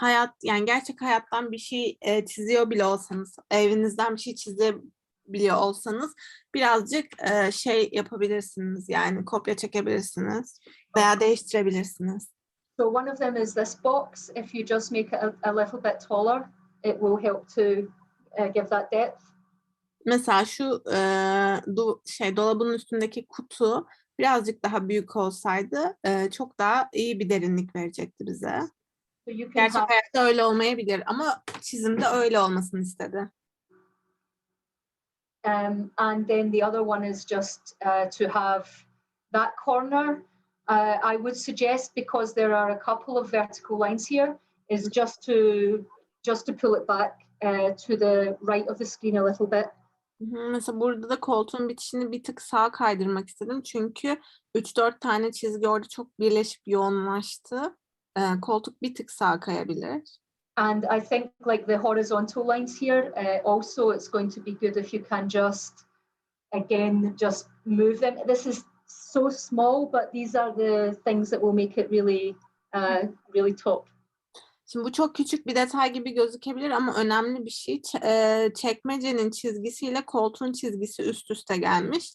yani gerçek hayattan bir şey çiziyor bile olsanız, evinizden bir şey çizebiliyor olsanız birazcık şey yapabilirsiniz, yani kopya çekebilirsiniz veya değiştirebilirsiniz. So one of them is this box. If you just make it a little bit taller, it will help to give that depth. Mesela şu dolabın üstündeki kutu birazcık daha büyük olsaydı çok daha iyi bir derinlik verecekti bize. So you can Gerçek have, hayatta öyle olmayabilir ama çizimde öyle olmasını istedi. and then the other one is just to have that corner. I would suggest, because there are a couple of vertical lines here, is just to pull it back to the right of the screen a little bit. Mesela burada da koltuğun bitişini bir tık sağa kaydırmak istedim. Çünkü 3-4 tane çizgi orada çok birleşip yoğunlaştı. Koltuk bir tık sağa kayabilir. And I think like the horizontal lines here, also it's going to be good if you can just move them. This is so small, but these are the things that will make it really, really top. Şimdi bu çok küçük bir detay gibi gözükebilir ama önemli bir şey. Çekmecenin çizgisiyle koltuğun çizgisi üst üste gelmiş.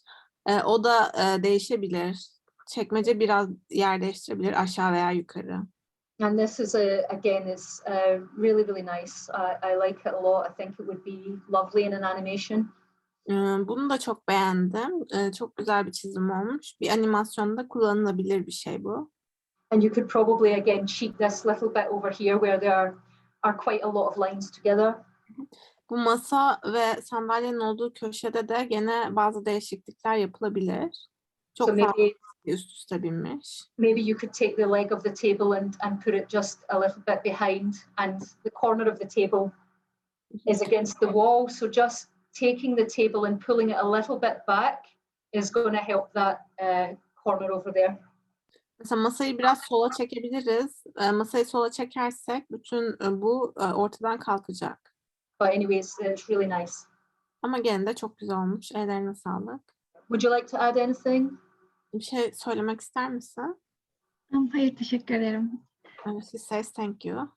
O da değişebilir. Çekmece biraz yer değiştirebilir aşağı veya yukarı. And this is again, it's really, really nice. I like it a lot. I think it would be lovely in an animation. Bunu da çok beğendim. Çok güzel bir çizim olmuş. Bir animasyonda kullanılabilir bir şey bu. And you could probably again cheat this little bit over here where there are quite a lot of lines together. Bu masa ve sandalyenin olduğu köşede de gene bazı değişiklikler yapılabilir. Çok So fazla maybe üst üste binmiş. you could take the leg of the table and put it just a little bit behind, and the corner of the table is against the wall. So just taking the table and pulling it a little bit back is going to help that corner over there. Mesela masayı biraz sola çekebiliriz. Masayı sola çekersek bütün bu ortadan kalkacak. But anyways, it's really nice. Ama gene de çok güzel olmuş. Ellerine sağlık. Would you like to add anything? Bir şey söylemek ister misin? Hayır, teşekkür ederim. She says thank you.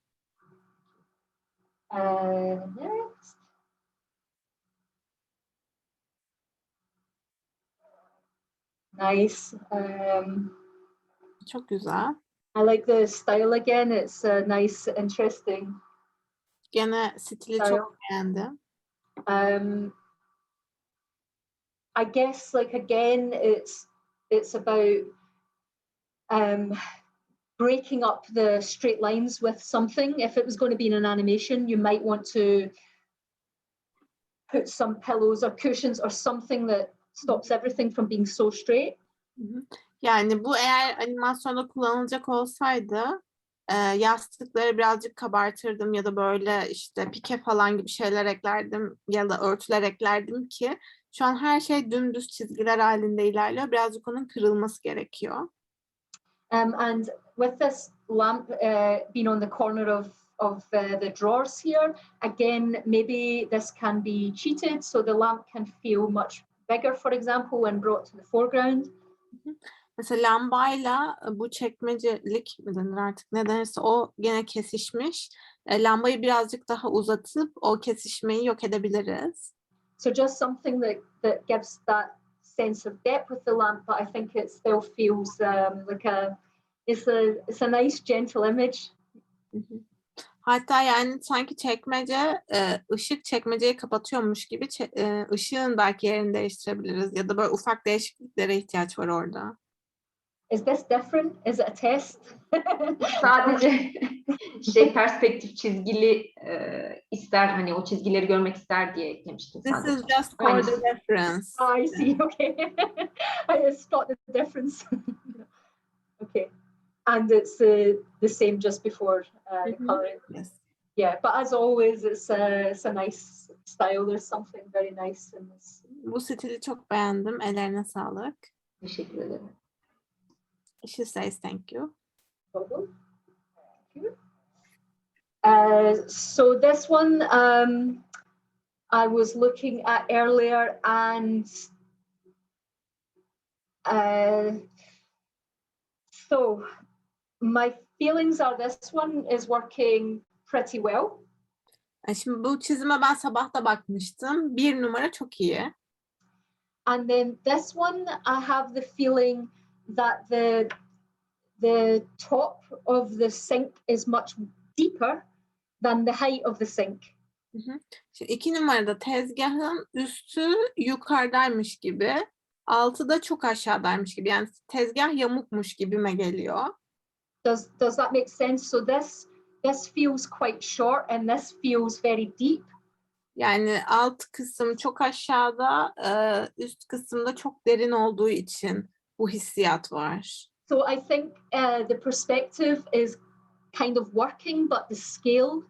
Next. Nice. Çok güzel. I like the style again. It's nice, interesting. Gene stili çok beğendim. I guess like again, it's about breaking up the straight lines with something. If it was going to be in an animation, you might want to put some pillows or cushions or something that stops everything from being so straight. Yani bu eğer animasyonda kullanılacak olsaydı yastıkları birazcık kabartırdım ya da böyle işte pike falan gibi şeyler eklerdim ya da örtüler eklerdim ki şu an her şey dümdüz çizgiler halinde ilerliyor. Birazcık onun kırılması gerekiyor. And with this lamp being on the corner of the drawers here, again, maybe this can be cheated, so the lamp can feel much bigger, for example, when brought to the foreground. Mesela lambayla bu çekmecelik mi denir artık ne denirse o gene kesişmiş. Lambayı birazcık daha uzatıp o kesişmeyi yok edebiliriz. So just something that gives that sense of depth with the lamp, but I think it still feels like it's a nice gentle image. Hatta yani sanki çekmece ışık çekmeceyi kapatıyormuş gibi ışığın belki yerini değiştirebiliriz ya da böyle ufak değişikliklere ihtiyaç var orada. Is this different? Is it a test? Sadece perspektif çizgili ister, hani o çizgileri görmek ister diye eklemiştim This sadece. is just for the reference. I see, okay. I spot the difference. Okay. And it's the same just before the coloring. Yes. Yeah, but as always, it's a nice style. There's something very nice in this. Bu stili çok beğendim. Ellerine sağlık. Teşekkür ederim. She says thank you. Problem. Thank you. So this one I was looking at earlier, and so my feelings are this one is working pretty well. Şimdi bu çizime ben sabah da bakmıştım. 1 numara çok iyi. And then this one, I have the feeling that the top of the sink is much deeper than the height of the sink. Şimdi 2 numarada tezgahın üstü yukarıdaymış gibi, altı da çok aşağıdaymış gibi. Yani tezgah yamukmuş gibime geliyor. Does that make sense? So this feels quite short and this feels very deep. Yani alt kısım çok aşağıda, üst kısımda çok derin olduğu için bu hissiyat var. So I think the perspective is kind of working, but the scale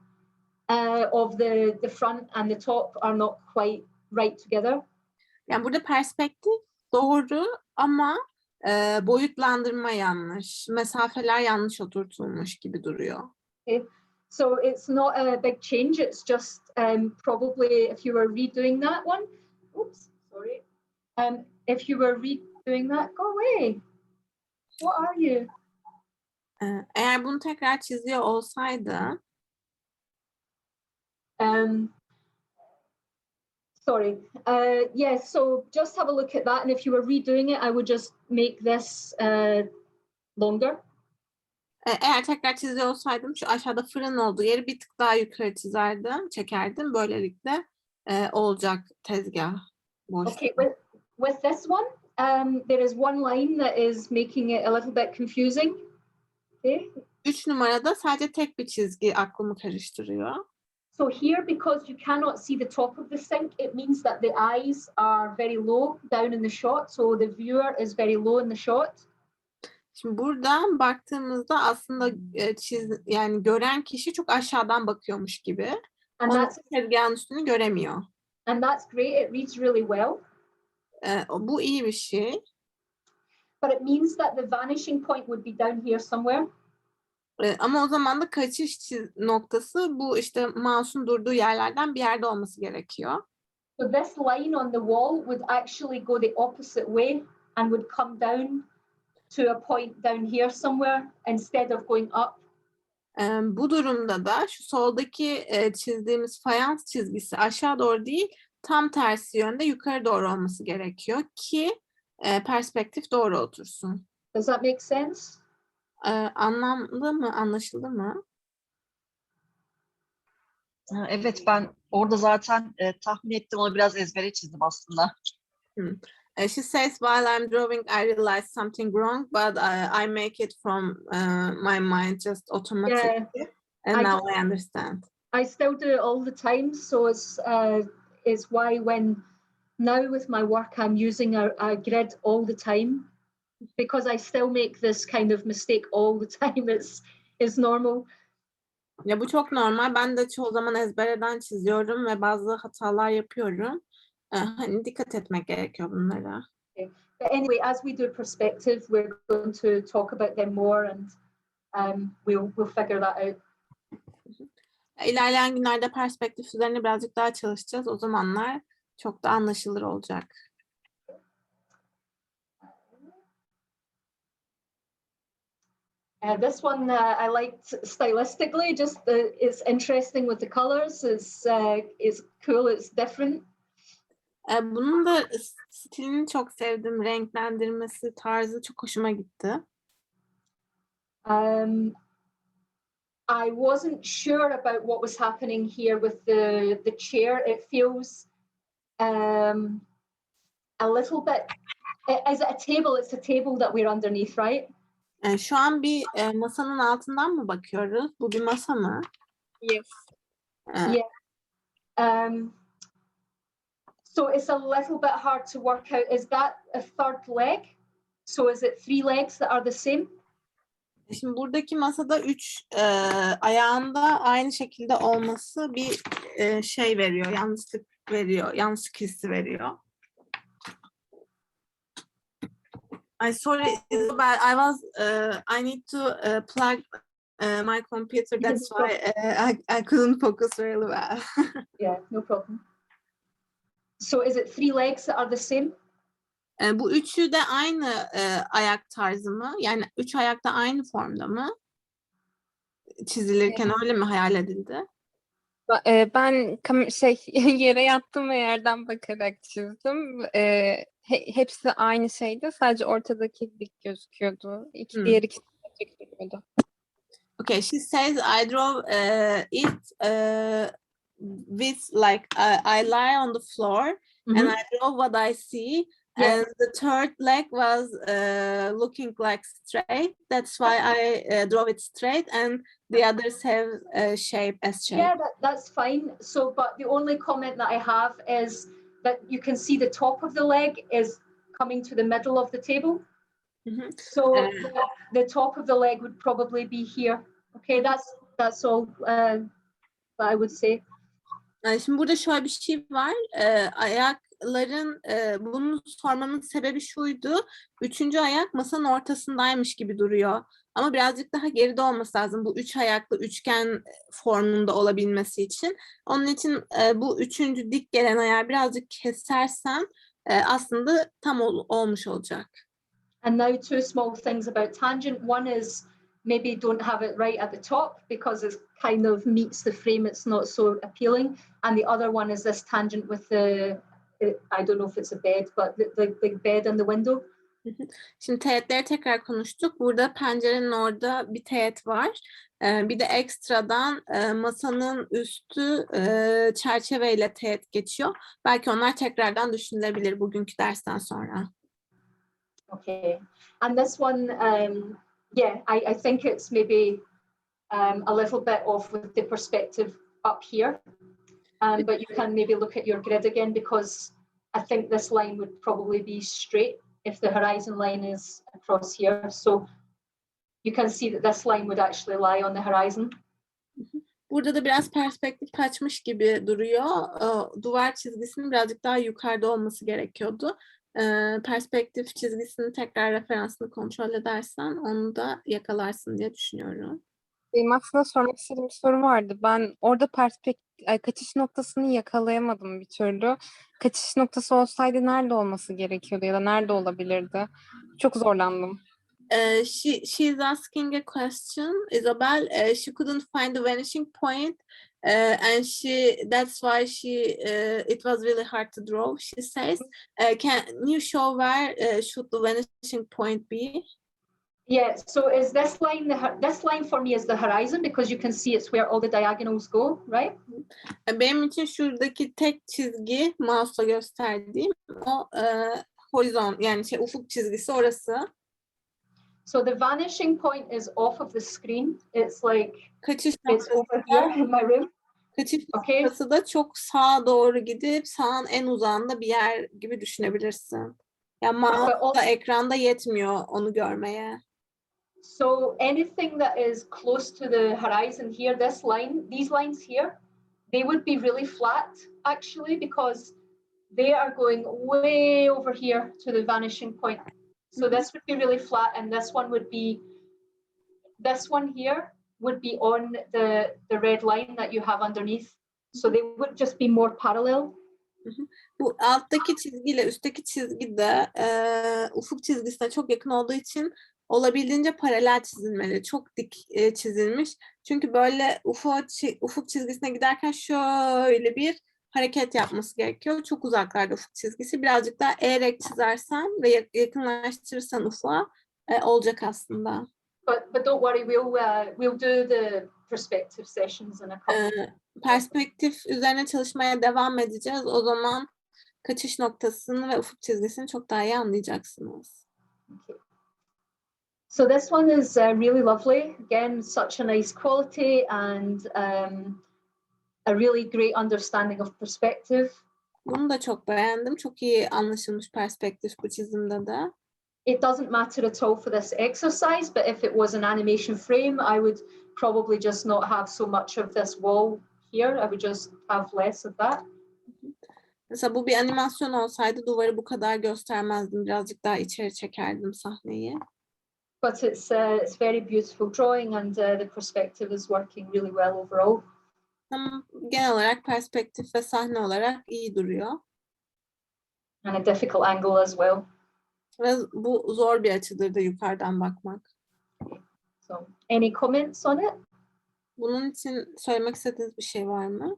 of the front and the top are not quite right together. Yani burada perspektif doğru ama boyutlandırma yanlış. Mesafeler yanlış oturtulmuş gibi duruyor. Okay. So it's not a big change. It's just probably if you were redoing that one. Oops, sorry. If you were redoing that, go away. What are you? Eğer bunu tekrar çiziyor olsaydı, sorry. Yeah, so just have a look at that. And if you were redoing it, I would just make this longer. eğer tekrar çiziyor olsaydım şu aşağıda fırın olduğu yeri bir tık daha yukarı çizerdim, çekerdim. Böylelikle olacak tezgah boşluğu. Okay, with this one, there is one line that is making it a little bit confusing. Okay. 3 numarada sadece tek bir çizgi aklımı karıştırıyor. So here, because you cannot see the top of the sink, it means that the eyes are very low down in the shot. So the viewer is very low in the shot. Şimdi buradan baktığımızda aslında yani gören kişi çok aşağıdan bakıyormuş gibi. And Onun that's tezgahın üstünü göremiyor. great. It reads really well. Bu iyi bir şey. But it means that the vanishing point would be down here somewhere. Ama o zaman da kaçış noktası bu işte mouse'un durduğu yerlerden bir yerde olması gerekiyor. So this line on the wall would actually go the opposite way and would come down to a point down here somewhere instead of going up. Bu durumda da şu soldaki çizdiğimiz fayans çizgisi aşağı doğru değil, tam tersi yönde yukarı doğru olması gerekiyor ki perspektif doğru otursun. Does that make sense? Anlamlı mı? Anlaşıldı mı? Evet, ben orada zaten tahmin ettim, onu biraz ezbere çizdim aslında. She says, while I'm drawing, I realize something wrong, but I make it from my mind just automatically, and now I understand. I still do it all the time, so it's why when now with my work I'm using a grid all the time, because I still make this kind of mistake all the time. It's normal. Ya bu çok normal. Ben de çoğu zaman ezberden çiziyorum ve bazı hatalar yapıyorum. Hani dikkat etmek gerekiyor bunlara. Okay. But anyway, as we do perspective, we're going to talk about them more, and we'll figure that out. İlerleyen günlerde perspektif üzerine birazcık daha çalışacağız. O zamanlar çok da anlaşılır olacak. This one I liked stylistically. Just it's interesting with the colors. It's cool. It's different. Bunun da stilini çok sevdim. Renklendirmesi, tarzı çok hoşuma gitti. I wasn't sure about what was happening here with the chair. It feels a little bit Is it a table? It's a table that we're underneath, right? Şu an bir masanın altından mı bakıyoruz? Bu bir masa mı? Yes. Yeah. So it's a little bit hard to work out. Is that a third leg? So is it 3 legs that are the same? Şimdi buradaki masada 3 ayağında aynı şekilde olması bir şey veriyor, yanlışlık veriyor, yanlışlık hissi veriyor. Sorry, Isobel, I need to plug my computer. That's why I couldn't focus really well. Yeah, no problem. So is it 3 legs that are the same? Bu üçü de aynı ayak tarzı mı? Yani 3 ayak da aynı formda mı? Çizilirken öyle mi hayal edildi? Ben yere yattım ve yerden bakarak çizdim. Hepsi aynı şeydi. Sadece ortadaki dik gözüküyordu. Diğer ikisi de gözüküyordu. Okay, she says I drove it with like I lie on the floor and I drove what I see. And the third leg was looking like straight. That's why I drove it straight, and the others have shape as shape. Yeah, that's fine. So, but the only comment that I have is that you can see the top of the leg is coming to the middle of the table. So the top of the leg would probably be here. Okay, that's all that I would say. Şimdi burada şöyle bir şey var. Ayakların bunu sormamın sebebi şuydu. 3. ayak masanın ortasındaymış gibi duruyor. Ama birazcık daha geride olması lazım bu 3 ayaklı üçgen formunda olabilmesi için. Onun için bu 3. dik gelen ayağı birazcık kesersem aslında tam olmuş olacak. And now 2 small things about tangent. One is maybe don't have it right at the top because it kind of meets the frame. It's not so appealing. And the other one is this tangent with I don't know if it's a bed, but the bed and the window. Şimdi teğetleri tekrar konuştuk. Burada pencerenin orada bir teğet var. Bir de ekstradan masanın üstü çerçeveyle teğet geçiyor. Belki onlar tekrardan düşünülebilir bugünkü dersten sonra. Okay. And this one, yeah, I think it's maybe a little bit off with the perspective up here. But you can maybe look at your grid again because I think this line would probably be straight if the horizon line is across here. So you can see that this line would actually lie on the horizon. Burada da biraz perspektif kaçmış gibi duruyor. Duvar çizgisinin birazcık daha yukarıda olması gerekiyordu. Perspektif çizgisini tekrar referansını kontrol edersen onu da yakalarsın diye düşünüyorum. Benim aslında sormak istediğim bir soru vardı. Ben orada kaçış noktasını yakalayamadım bir türlü. Kaçış noktası olsaydı nerede olması gerekiyordu ya da nerede olabilirdi? Çok zorlandım. She's asking a question, Isobel. She couldn't find the vanishing point, and that's why it was really hard to draw. She says, "Can you show where should the vanishing point be?" Yeah. So is this line this line for me is the horizon because you can see it's where all the diagonals go, right? Benim için şuradaki tek çizgi mouse'la gösterdiğim o horizon yani ufuk çizgisi orası. So the vanishing point is off of the screen. It's like kaçış it's over here in my room. Kaçış noktası da çok sağa doğru gidip sağın en uzağında bir yer gibi düşünebilirsin. Yani mouse'la ekranda yetmiyor onu görmeye. So anything that is close to the horizon here, these lines here, they would be really flat actually because they are going way over here to the vanishing point. So this would be really flat and this one here would be on the red line that you have underneath. So they would just be more parallel. Bu alttaki çizgiyle üstteki çizgi de ufuk çizgisine çok yakın olduğu için olabildiğince paralel çizilmeli. Çok dik çizilmiş. Çünkü böyle ufuk çizgisine giderken şöyle bir hareket yapması gerekiyor. Çok uzaklarda ufuk çizgisi. Birazcık daha eğerek çizersen ve yakınlaştırırsan ufuğa olacak aslında. But don't worry, we'll do the perspective sessions in a couple. Perspektif üzerine çalışmaya devam edeceğiz. O zaman kaçış noktasını ve ufuk çizgisini çok daha iyi anlayacaksınız. So this one is really lovely. Again, such a nice quality and a really great understanding of perspective. Bunu da çok beğendim. Çok iyi anlaşılmış perspektif bu çizimde de. It doesn't matter at all for this exercise, but if it was an animation frame, I would probably just not have so much of this wall here. I would just have less of that. Mesela bu bir animasyon olsaydı duvarı bu kadar göstermezdim. Birazcık daha içeri çekerdim sahneyi. But it's very beautiful drawing and the perspective is working really well overall. Ama genel olarak perspektif ve sahne olarak iyi duruyor. And a difficult angle as well. Ve bu zor bir açıdır da yukarıdan bakmak. So, any comments on it? Bunun için söylemek istediğiniz bir şey var mı?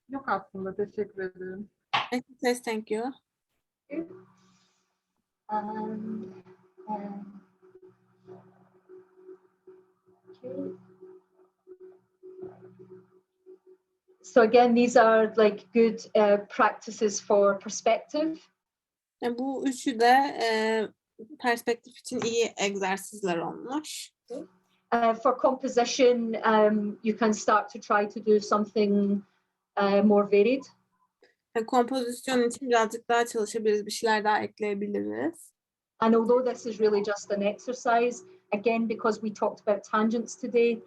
Yok aslında. Teşekkür ederim. Thank you. Um, okay. So again, these are like good practices for perspective. Bu üçü de perspektif için iyi egzersizler olmuş. For composition, you can start to try to do something more varied. Kompozisyon için birazcık daha çalışabiliriz, bir şeyler daha ekleyebiliriz. And although this is really just an exercise, again, because we talked about tangents today,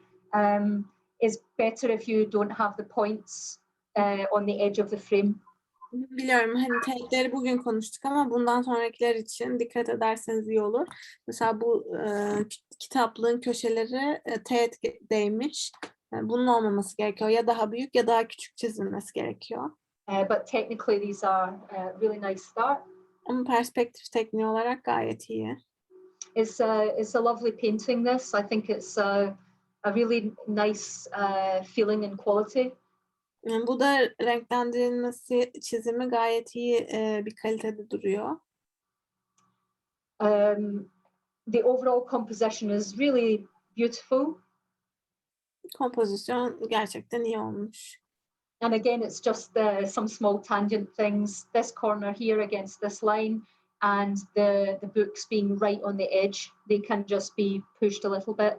it's better if you don't have the points on the edge of the frame. Biliyorum hani teğetleri bugün konuştuk ama bundan sonrakiler için dikkat ederseniz iyi olur. Mesela bu kitaplığın köşeleri teğet değmiş. Bunun olmaması gerekiyor. Ya daha büyük ya daha küçük çizilmesi gerekiyor. But technically these are really nice start. Ama perspektif tekniği olarak gayet iyi. It's a lovely painting this. I think it's a really nice feeling and quality. Bu da renklendirilmesi, çizimi gayet iyi bir kalitede duruyor. The overall composition is really beautiful. Kompozisyon gerçekten iyi olmuş. And again, it's just some small tangent things. This corner here against this line and the books being right on the edge. They can just be pushed a little bit.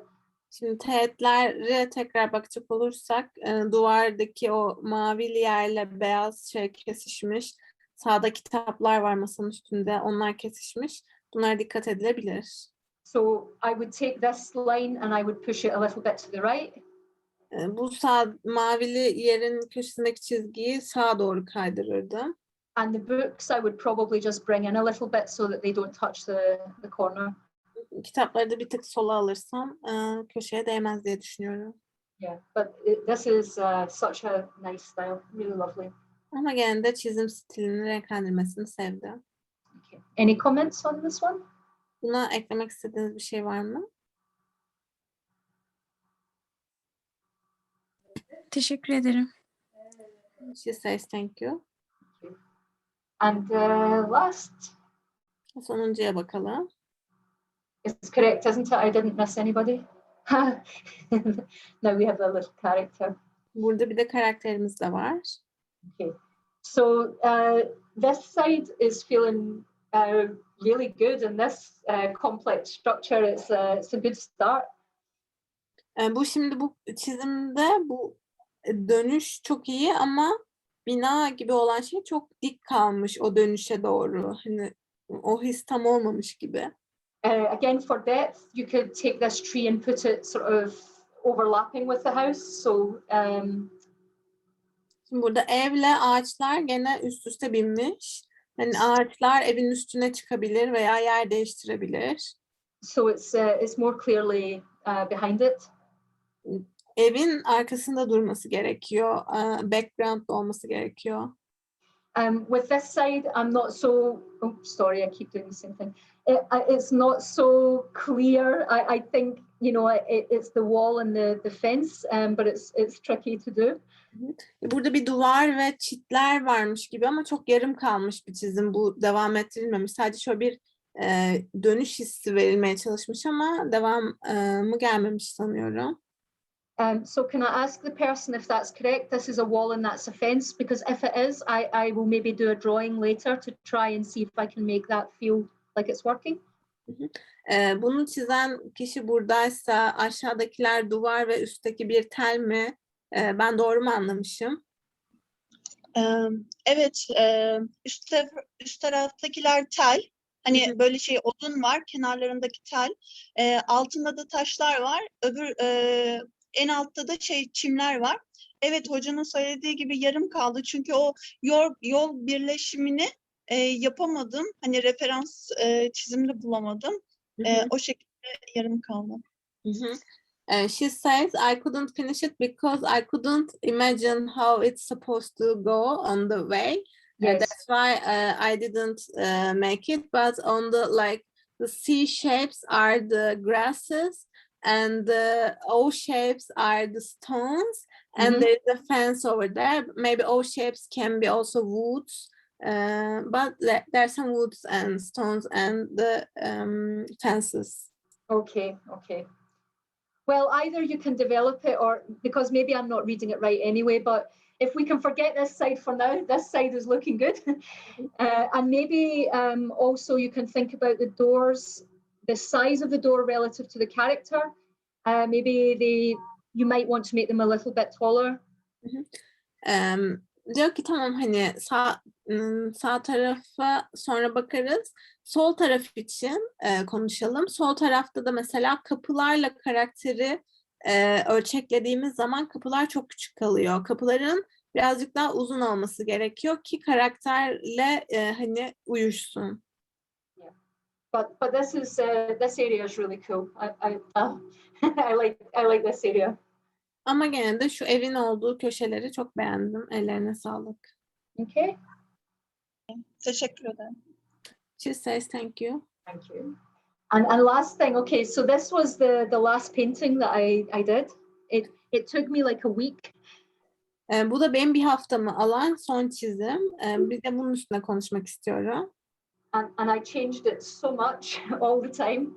Şimdi teğetlere tekrar bakacak olursak duvardaki o mavili yerle beyaz şey kesişmiş. Sağda kitaplar var masanın üstünde. Onlar kesişmiş. Bunlara dikkat edilebilir. So I would take this line and I would push it a little bit to the right. Bu sağ mavili yerin köşesindeki çizgiyi sağa doğru kaydırırdım. And the books I would probably just bring in a little bit so that they don't touch the corner. Kitapları da bir tık sola alırsam köşeye değmez diye düşünüyorum. Yeah, but this is such a nice style, really lovely. Ama gene de çizim stilini, renklendirmesini sevdim. Okay. Any comments on this one? Buna eklemek istediğiniz bir şey var mı? Teşekkür ederim. She says thank you. And last. Sonuncuya bakalım. It's correct, isn't it? I didn't miss anybody. Now we have a little character. Burada bir de karakterimiz de var. Okay. So this side is feeling really good in this complex structure. It's a good start. Bu şimdi bu çizimde bu dönüş çok iyi ama bina gibi olan şey çok dik kalmış o dönüşe doğru. Hani o his tam olmamış gibi. Again, for depth, you could take this tree and put it sort of overlapping with the house. So şimdi burada evle ağaçlar gene üst üste binmiş. Hani ağaçlar evin üstüne çıkabilir veya yer değiştirebilir. So it's more clearly behind it. Evin arkasında durması gerekiyor. Background'da olması gerekiyor. With this side, I'm not so. Oh, sorry, I keep doing the same thing. It's not so clear. I think it's the wall and the fence, but it's tricky to do. Burada bir duvar ve çitler varmış gibi ama çok yarım kalmış bir çizim. Bu devam ettirilmemiş. Sadece şöyle bir dönüş hissi verilmeye çalışmış ama devamı gelmemiş sanıyorum. So can I ask the person if that's correct? This is a wall and that's a fence, because if it is, I will maybe do a drawing later to try and see if I can make that feel like it's working. Bunu çizen kişi buradaysa aşağıdakiler duvar ve üstteki bir tel mi? Ben doğru mu anlamışım? Evet, üst taraftakiler tel. Hani böyle şey odun var, kenarlarındaki tel. Altında da taşlar var. En altta da çimler var. Evet, hocanın söylediği gibi yarım kaldı. Çünkü o yol birleşimini yapamadım. Hani referans çizimini bulamadım. O şekilde yarım kaldı. She says, I couldn't finish it because I couldn't imagine how it's supposed to go on the way. Yes. That's why I didn't make it. But on the C shapes are the grasses, and the O shapes are the stones, and there is a fence over there. Maybe O shapes can be also woods, but there's some woods and stones and the fences. Okay. Well, either you can develop it, or because maybe I'm not reading it right anyway, but if we can forget this side for now, this side is looking good. And maybe also you can think about the doors, the size of the door relative to the character. Maybe you might want to make them a little bit taller. Diyor ki tamam, hani sağ tarafa sonra bakarız. Sol taraf için konuşalım. Sol tarafta da mesela kapılarla karakteri ölçeklediğimiz zaman kapılar çok küçük kalıyor. Kapıların birazcık daha uzun olması gerekiyor ki karakterle hani uyuşsun. But this area is really cool. I like this area. Ama gene de şu evin olduğu köşeleri çok beğendim. Ellerine sağlık. Okay. Teşekkür ederim. She says thank you. Thank you. And last thing, okay, so this was the last painting that I did. It took me like a week. Bu da benim bir haftamı alan son çizim. Bir de bunun üstüne konuşmak istiyorum. And I changed it so much all the time.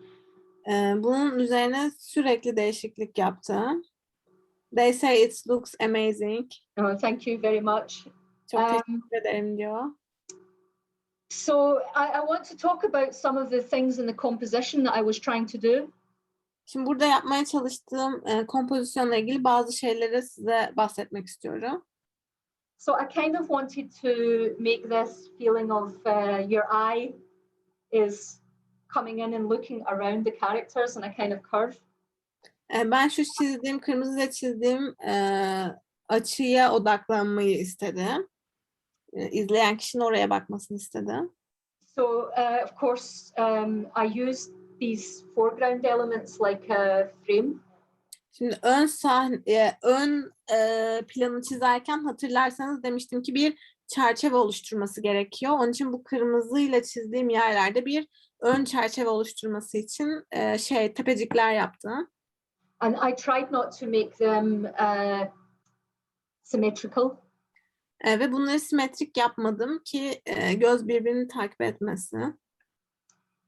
Bunun üzerine sürekli değişiklik yaptım. They say it looks amazing. Oh, thank you very much. Çok teşekkür ederim diyor. So I want to talk about some of the things in the composition that I was trying to do. Şimdi burada yapmaya çalıştığım kompozisyonla ilgili bazı şeyleri size bahsetmek istiyorum. So I kind of wanted to make this feeling of your eye is coming in and looking around the characters in a kind of curve. Ben şu kırmızıyla çizdiğim açıya odaklanmayı istedim. İzleyen kişinin oraya bakmasını istedim. So of course I used these foreground elements like a frame. Şimdi ön planı çizerken hatırlarsanız demiştim ki bir çerçeve oluşturması gerekiyor. Onun için bu kırmızıyla çizdiğim yerlerde bir ön çerçeve oluşturması için tepecikler yaptım. And I tried not to make them symmetrical. Ve bunları simetrik yapmadım ki göz birbirini takip etmesin.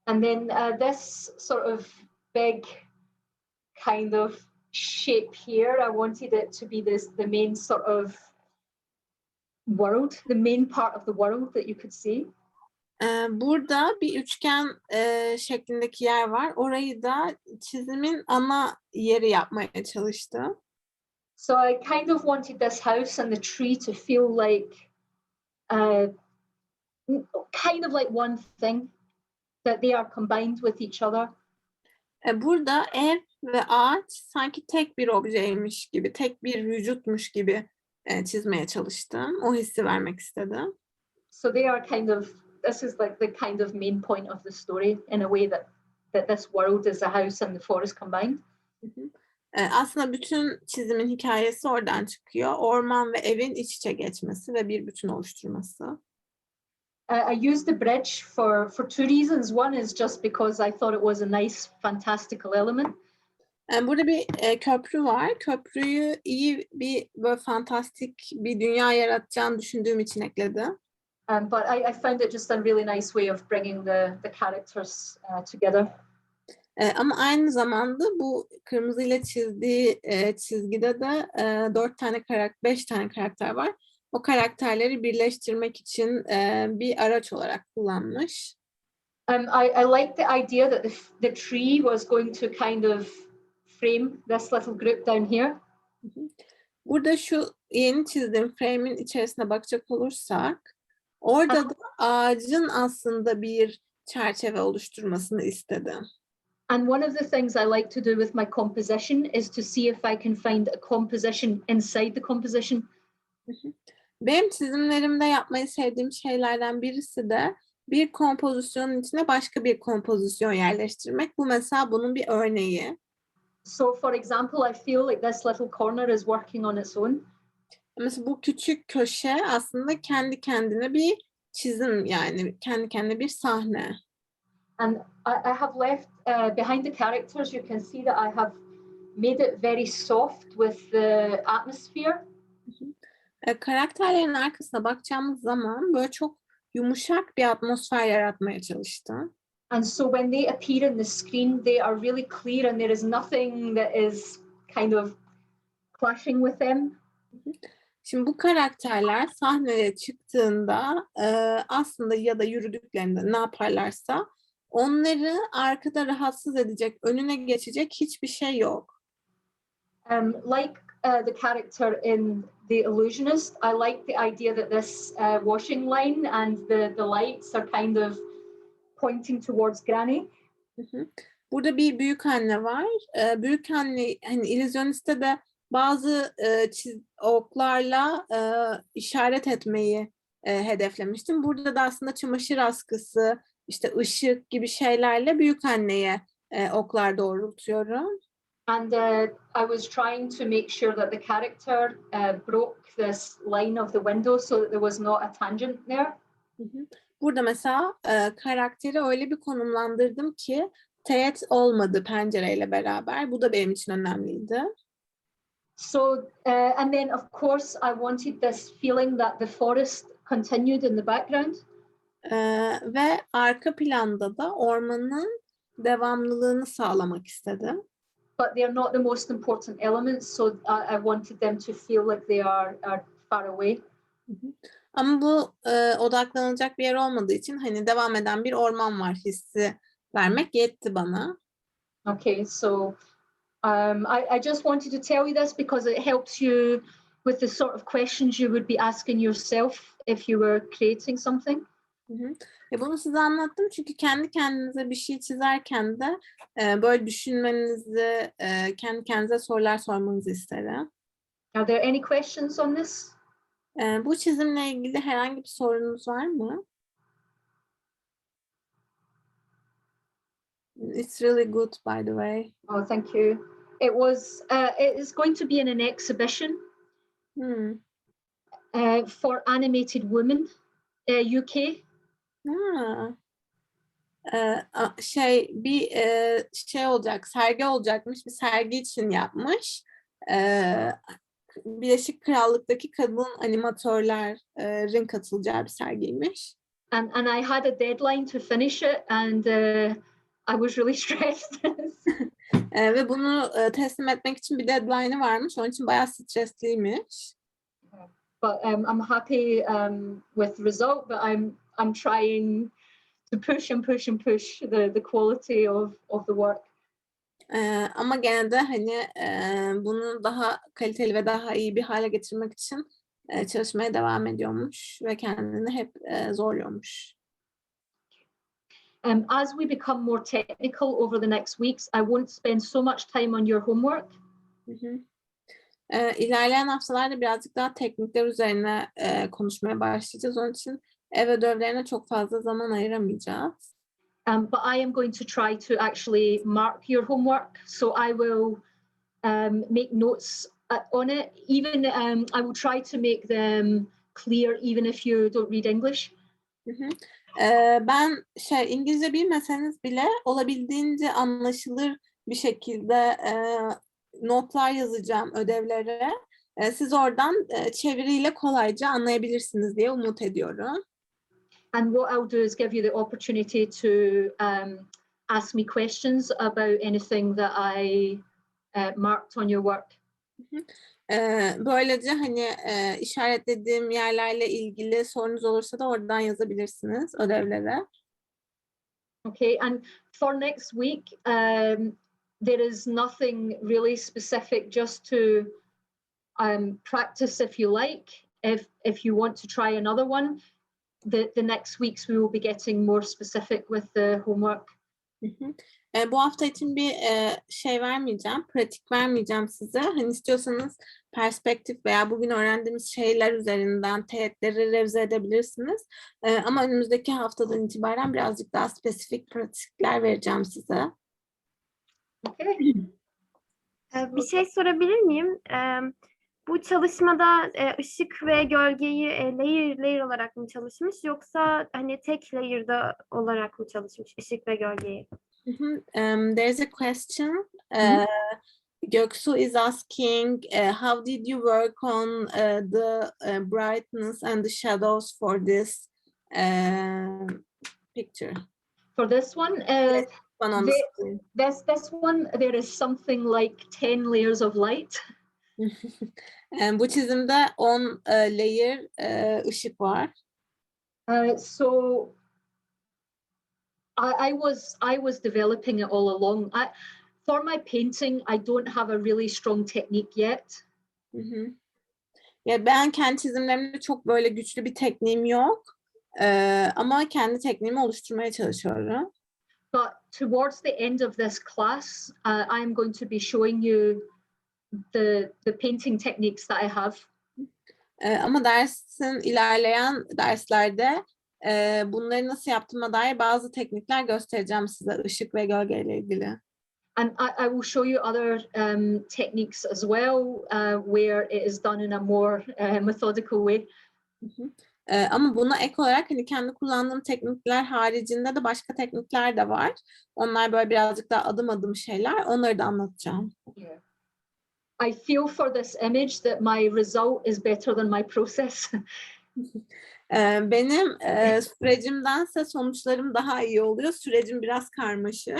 And then this sort of big kind of shape here, I wanted it to be the main sort of world, the main part of the world that you could see. Burada bir üçgen şeklindeki yer var. Orayı da çizimin ana yeri yapmaya çalıştım. So I kind of wanted this house and the tree to feel like kind of like one thing, that they are combined with each other. Burada ev ve ağaç sanki tek bir objeymiş gibi, tek bir vücutmuş gibi çizmeye çalıştım. O hissi vermek istedim. So they are kind of, this is like the kind of main point of the story in a way that this world is a house and the forest combined. Aslında bütün çizimin hikayesi oradan çıkıyor. Orman ve evin iç içe geçmesi ve bir bütün oluşturması. I used the bridge for two reasons. One is just because I thought it was a nice, fantastical element. Burada bir köprü var. Köprüyü iyi bir böyle fantastik bir dünya yaratacağını düşündüğüm için ekledim. But I found it just a really nice way of bringing the characters together. Ama aynı zamanda bu kırmızıyla çizdiği çizgide de 5 tane karakter var. O karakterleri birleştirmek için bir araç olarak kullanmış. I like the idea that the tree was going to kind of frame this little group down here. Burada şu yeni çizdiğim frame'in içerisine bakacak olursak, orada da ağacın aslında bir çerçeve oluşturmasını istedim. And one of the things I like to do with my composition is to see if I can find a composition inside the composition. Benim çizimlerimde yapmayı sevdiğim şeylerden birisi de bir kompozisyonun içine başka bir kompozisyon yerleştirmek. Bu mesela bunun bir örneği. So for example, I feel like this little corner is working on its own. Mesela bu küçük köşe aslında kendi kendine bir çizim, yani kendi kendine bir sahne. And I have left behind the characters, you can see that I have made it very soft with the atmosphere. Karakterlerin arkasına bakacağımız zaman böyle çok yumuşak bir atmosfer yaratmaya çalıştım. And so when they appear in the screen, they are really clear and there is nothing that is kind of clashing with them. Şimdi bu karakterler sahneye çıktığında aslında ya da yürüdüklerinde ne yaparlarsa onları arkada rahatsız edecek, önüne geçecek hiçbir şey yok. Like the character in The Illusionist, I like the idea that this washing line and the lights are kind of pointing towards Granny. Burada bir büyük anne var. Büyük anne, hani illüzyoniste de bazı oklarla işaret etmeyi hedeflemiştim. Burada da aslında çamaşır askısı, işte ışık gibi şeylerle büyük anneye oklar doğrultuyorum. And I was trying to make sure that the character broke this line of the window so that there was not a tangent there. Burada mesela karakteri öyle bir konumlandırdım ki teğet olmadı pencereyle beraber. Bu da benim için önemliydi. So, and then of course I wanted this feeling that the forest continued in the background. Ve arka planda da ormanın devamlılığını sağlamak istedim. But they are not the most important elements, so I wanted them to feel like they are far away. Ama bu odaklanılacak bir yer olmadığı için hani devam eden bir orman var hissi vermek yetti bana. Okay, so I just wanted to tell you this because it helps you with the sort of questions you would be asking yourself if you were creating something. Bunu size anlattım çünkü kendi kendinize bir şey çizerken de böyle düşünmenizi, kendi kendinize sorular sormanızı isterim. Are there any questions on this? Bu çizimle ilgili herhangi bir sorunuz var mı? It's really good, by the way. Oh, thank you. It is going to be in an exhibition for animated women, UK. Sergi olacakmış, bir sergi için yapmış. Birleşik Krallık'taki kadın animatörlerin katılacağı bir sergiymiş. And I had a deadline to finish it and I was really stressed. Ve bunu teslim etmek için bir deadline'ı varmış. Onun için bayağı stresliymiş. But I'm happy with the result, but I'm trying to push and push and push the quality of the work. Ama gene de hani bunu daha kaliteli ve daha iyi bir hale getirmek için çalışmaya devam ediyormuş ve kendini hep zorluyormuş. As we become more technical over the next weeks, I won't spend so much time on your homework. İlerleyen haftalarda birazcık daha teknikler üzerine konuşmaya başlayacağız. Onun için ev ödevlerine çok fazla zaman ayıramayacağız. But I am going to try to actually mark your homework. So I will make notes on it. Even I will try to make them clear even if you don't read English. Ben İngilizce bilmeseniz bile olabildiğince anlaşılır bir şekilde notlar yazacağım ödevlere. Siz oradan çeviriyle kolayca anlayabilirsiniz diye umut ediyorum. And what I'll do is give you the opportunity to ask me questions about anything that I marked on your work. Böylece hani işaretlediğim yerlerle ilgili sorunuz olursa da oradan yazabilirsiniz ödevlere. Okay, and for next week, there is nothing really specific, just to practice if you like. If you want to try another one, the next weeks we will be getting more specific with the homework. Bu hafta için bir şey vermeyeceğim, pratik vermeyeceğim size. Hani istiyorsanız perspektif veya bugün öğrendiğimiz şeyler üzerinden teğetleri revize edebilirsiniz. Ama önümüzdeki haftadan itibaren birazcık daha spesifik pratikler vereceğim size. Okay. Bir şey sorabilir miyim? Bu çalışmada ışık ve gölgeyi layer olarak mı çalışmış yoksa hani tek layer'da olarak mı çalışmış ışık ve gölgeyi? There's a question. Göksu is asking, how did you work on the brightness and the shadows for this picture? For this one, One on the screen. this one, there is something like 10 layers of light. Bu çizimde 10 layer ışık var. So I was developing it all along. For my painting, I don't have a really strong technique yet. Ya ben kendi çizimlerimde çok böyle güçlü bir tekniğim yok. Ama kendi tekniğimi oluşturmaya çalışıyorum. But towards the end of this class, I am going to be showing you the painting techniques that I have. Ama dersin ilerleyen derslerde bunları nasıl yaptığıma dair bazı teknikler göstereceğim size ışık ve gölgeyle ilgili. And I will show you other techniques as well, where it is done in a more methodical way. Ama buna ek olarak hani kendi kullandığım teknikler haricinde de başka teknikler de var. Onlar böyle birazcık daha adım adım şeyler. Onları da anlatacağım. Yeah. I feel for this image that my result is better than my process. Benim sürecimdense sonuçlarım daha iyi oluyor. Sürecim biraz karmaşık.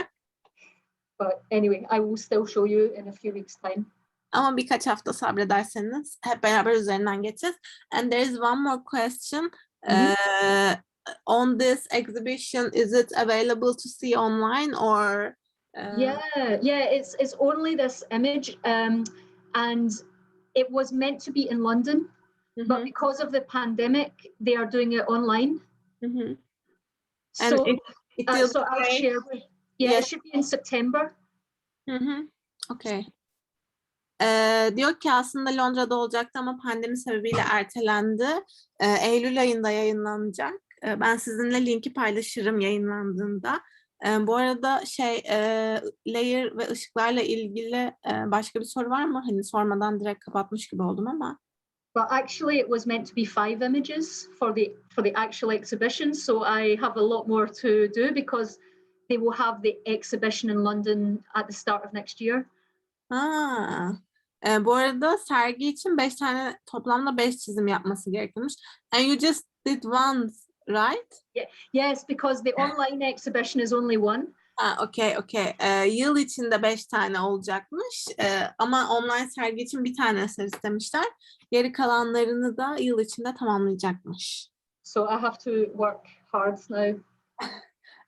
But anyway, I will still show you in a few weeks' time. Ama birkaç hafta sabrederseniz hep beraber üzerinden geçeceğiz. And there is one more question. On this exhibition, is it available to see online or? Yeah, it's only this image, and it was meant to be in London, but because of the pandemic, they are doing it online. So, so I'll share. Yeah, it should be in September. Okay. Diyor ki aslında Londra'da olacaktı ama pandemi sebebiyle ertelendi. Eylül ayında yayınlanacak. Ben sizinle linki paylaşırım yayınlandığında. Bu arada layer ve ışıklarla ilgili başka bir soru var mı? Hani sormadan direkt kapatmış gibi oldum ama. But actually, it was meant to be 5 images for the actual exhibition. So I have a lot more to do because they will have the exhibition in London at the start of next year. Bu arada sergi için toplamda 5 çizim yapması gerekiyormuş. And you just did one, right? Yes, because the online exhibition is only one. Okay. Yıl içinde 5 tane olacakmış. Ama online sergi için bir tane eser istemişler. Geri kalanlarını da yıl içinde tamamlayacakmış. So I have to work hard now.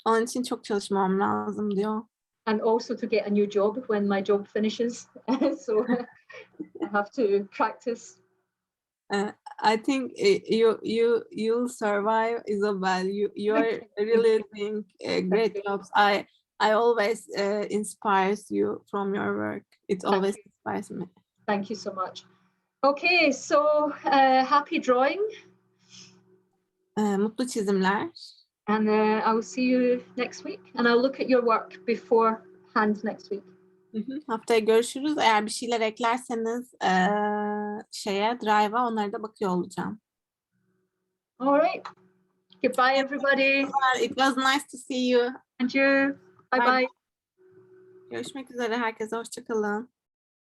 Onun için çok çalışmam lazım diyor. And also to get a new job when my job finishes. So I have to practice. I think you'll survive, Isobel. You are really doing great jobs. I always inspires you from your work. It always inspires me. Thank you so much. Okay, so happy drawing. Mutlu çizimler. And I will see you next week. And I'll look at your work beforehand next week. Haftaya görüşürüz. Eğer bir şeyler eklerseniz Drive'a onlara da bakıyor olacağım. All right. Goodbye, everybody. It was nice to see you. And you. Bye bye. Görüşmek üzere. Herkese hoşça kalın.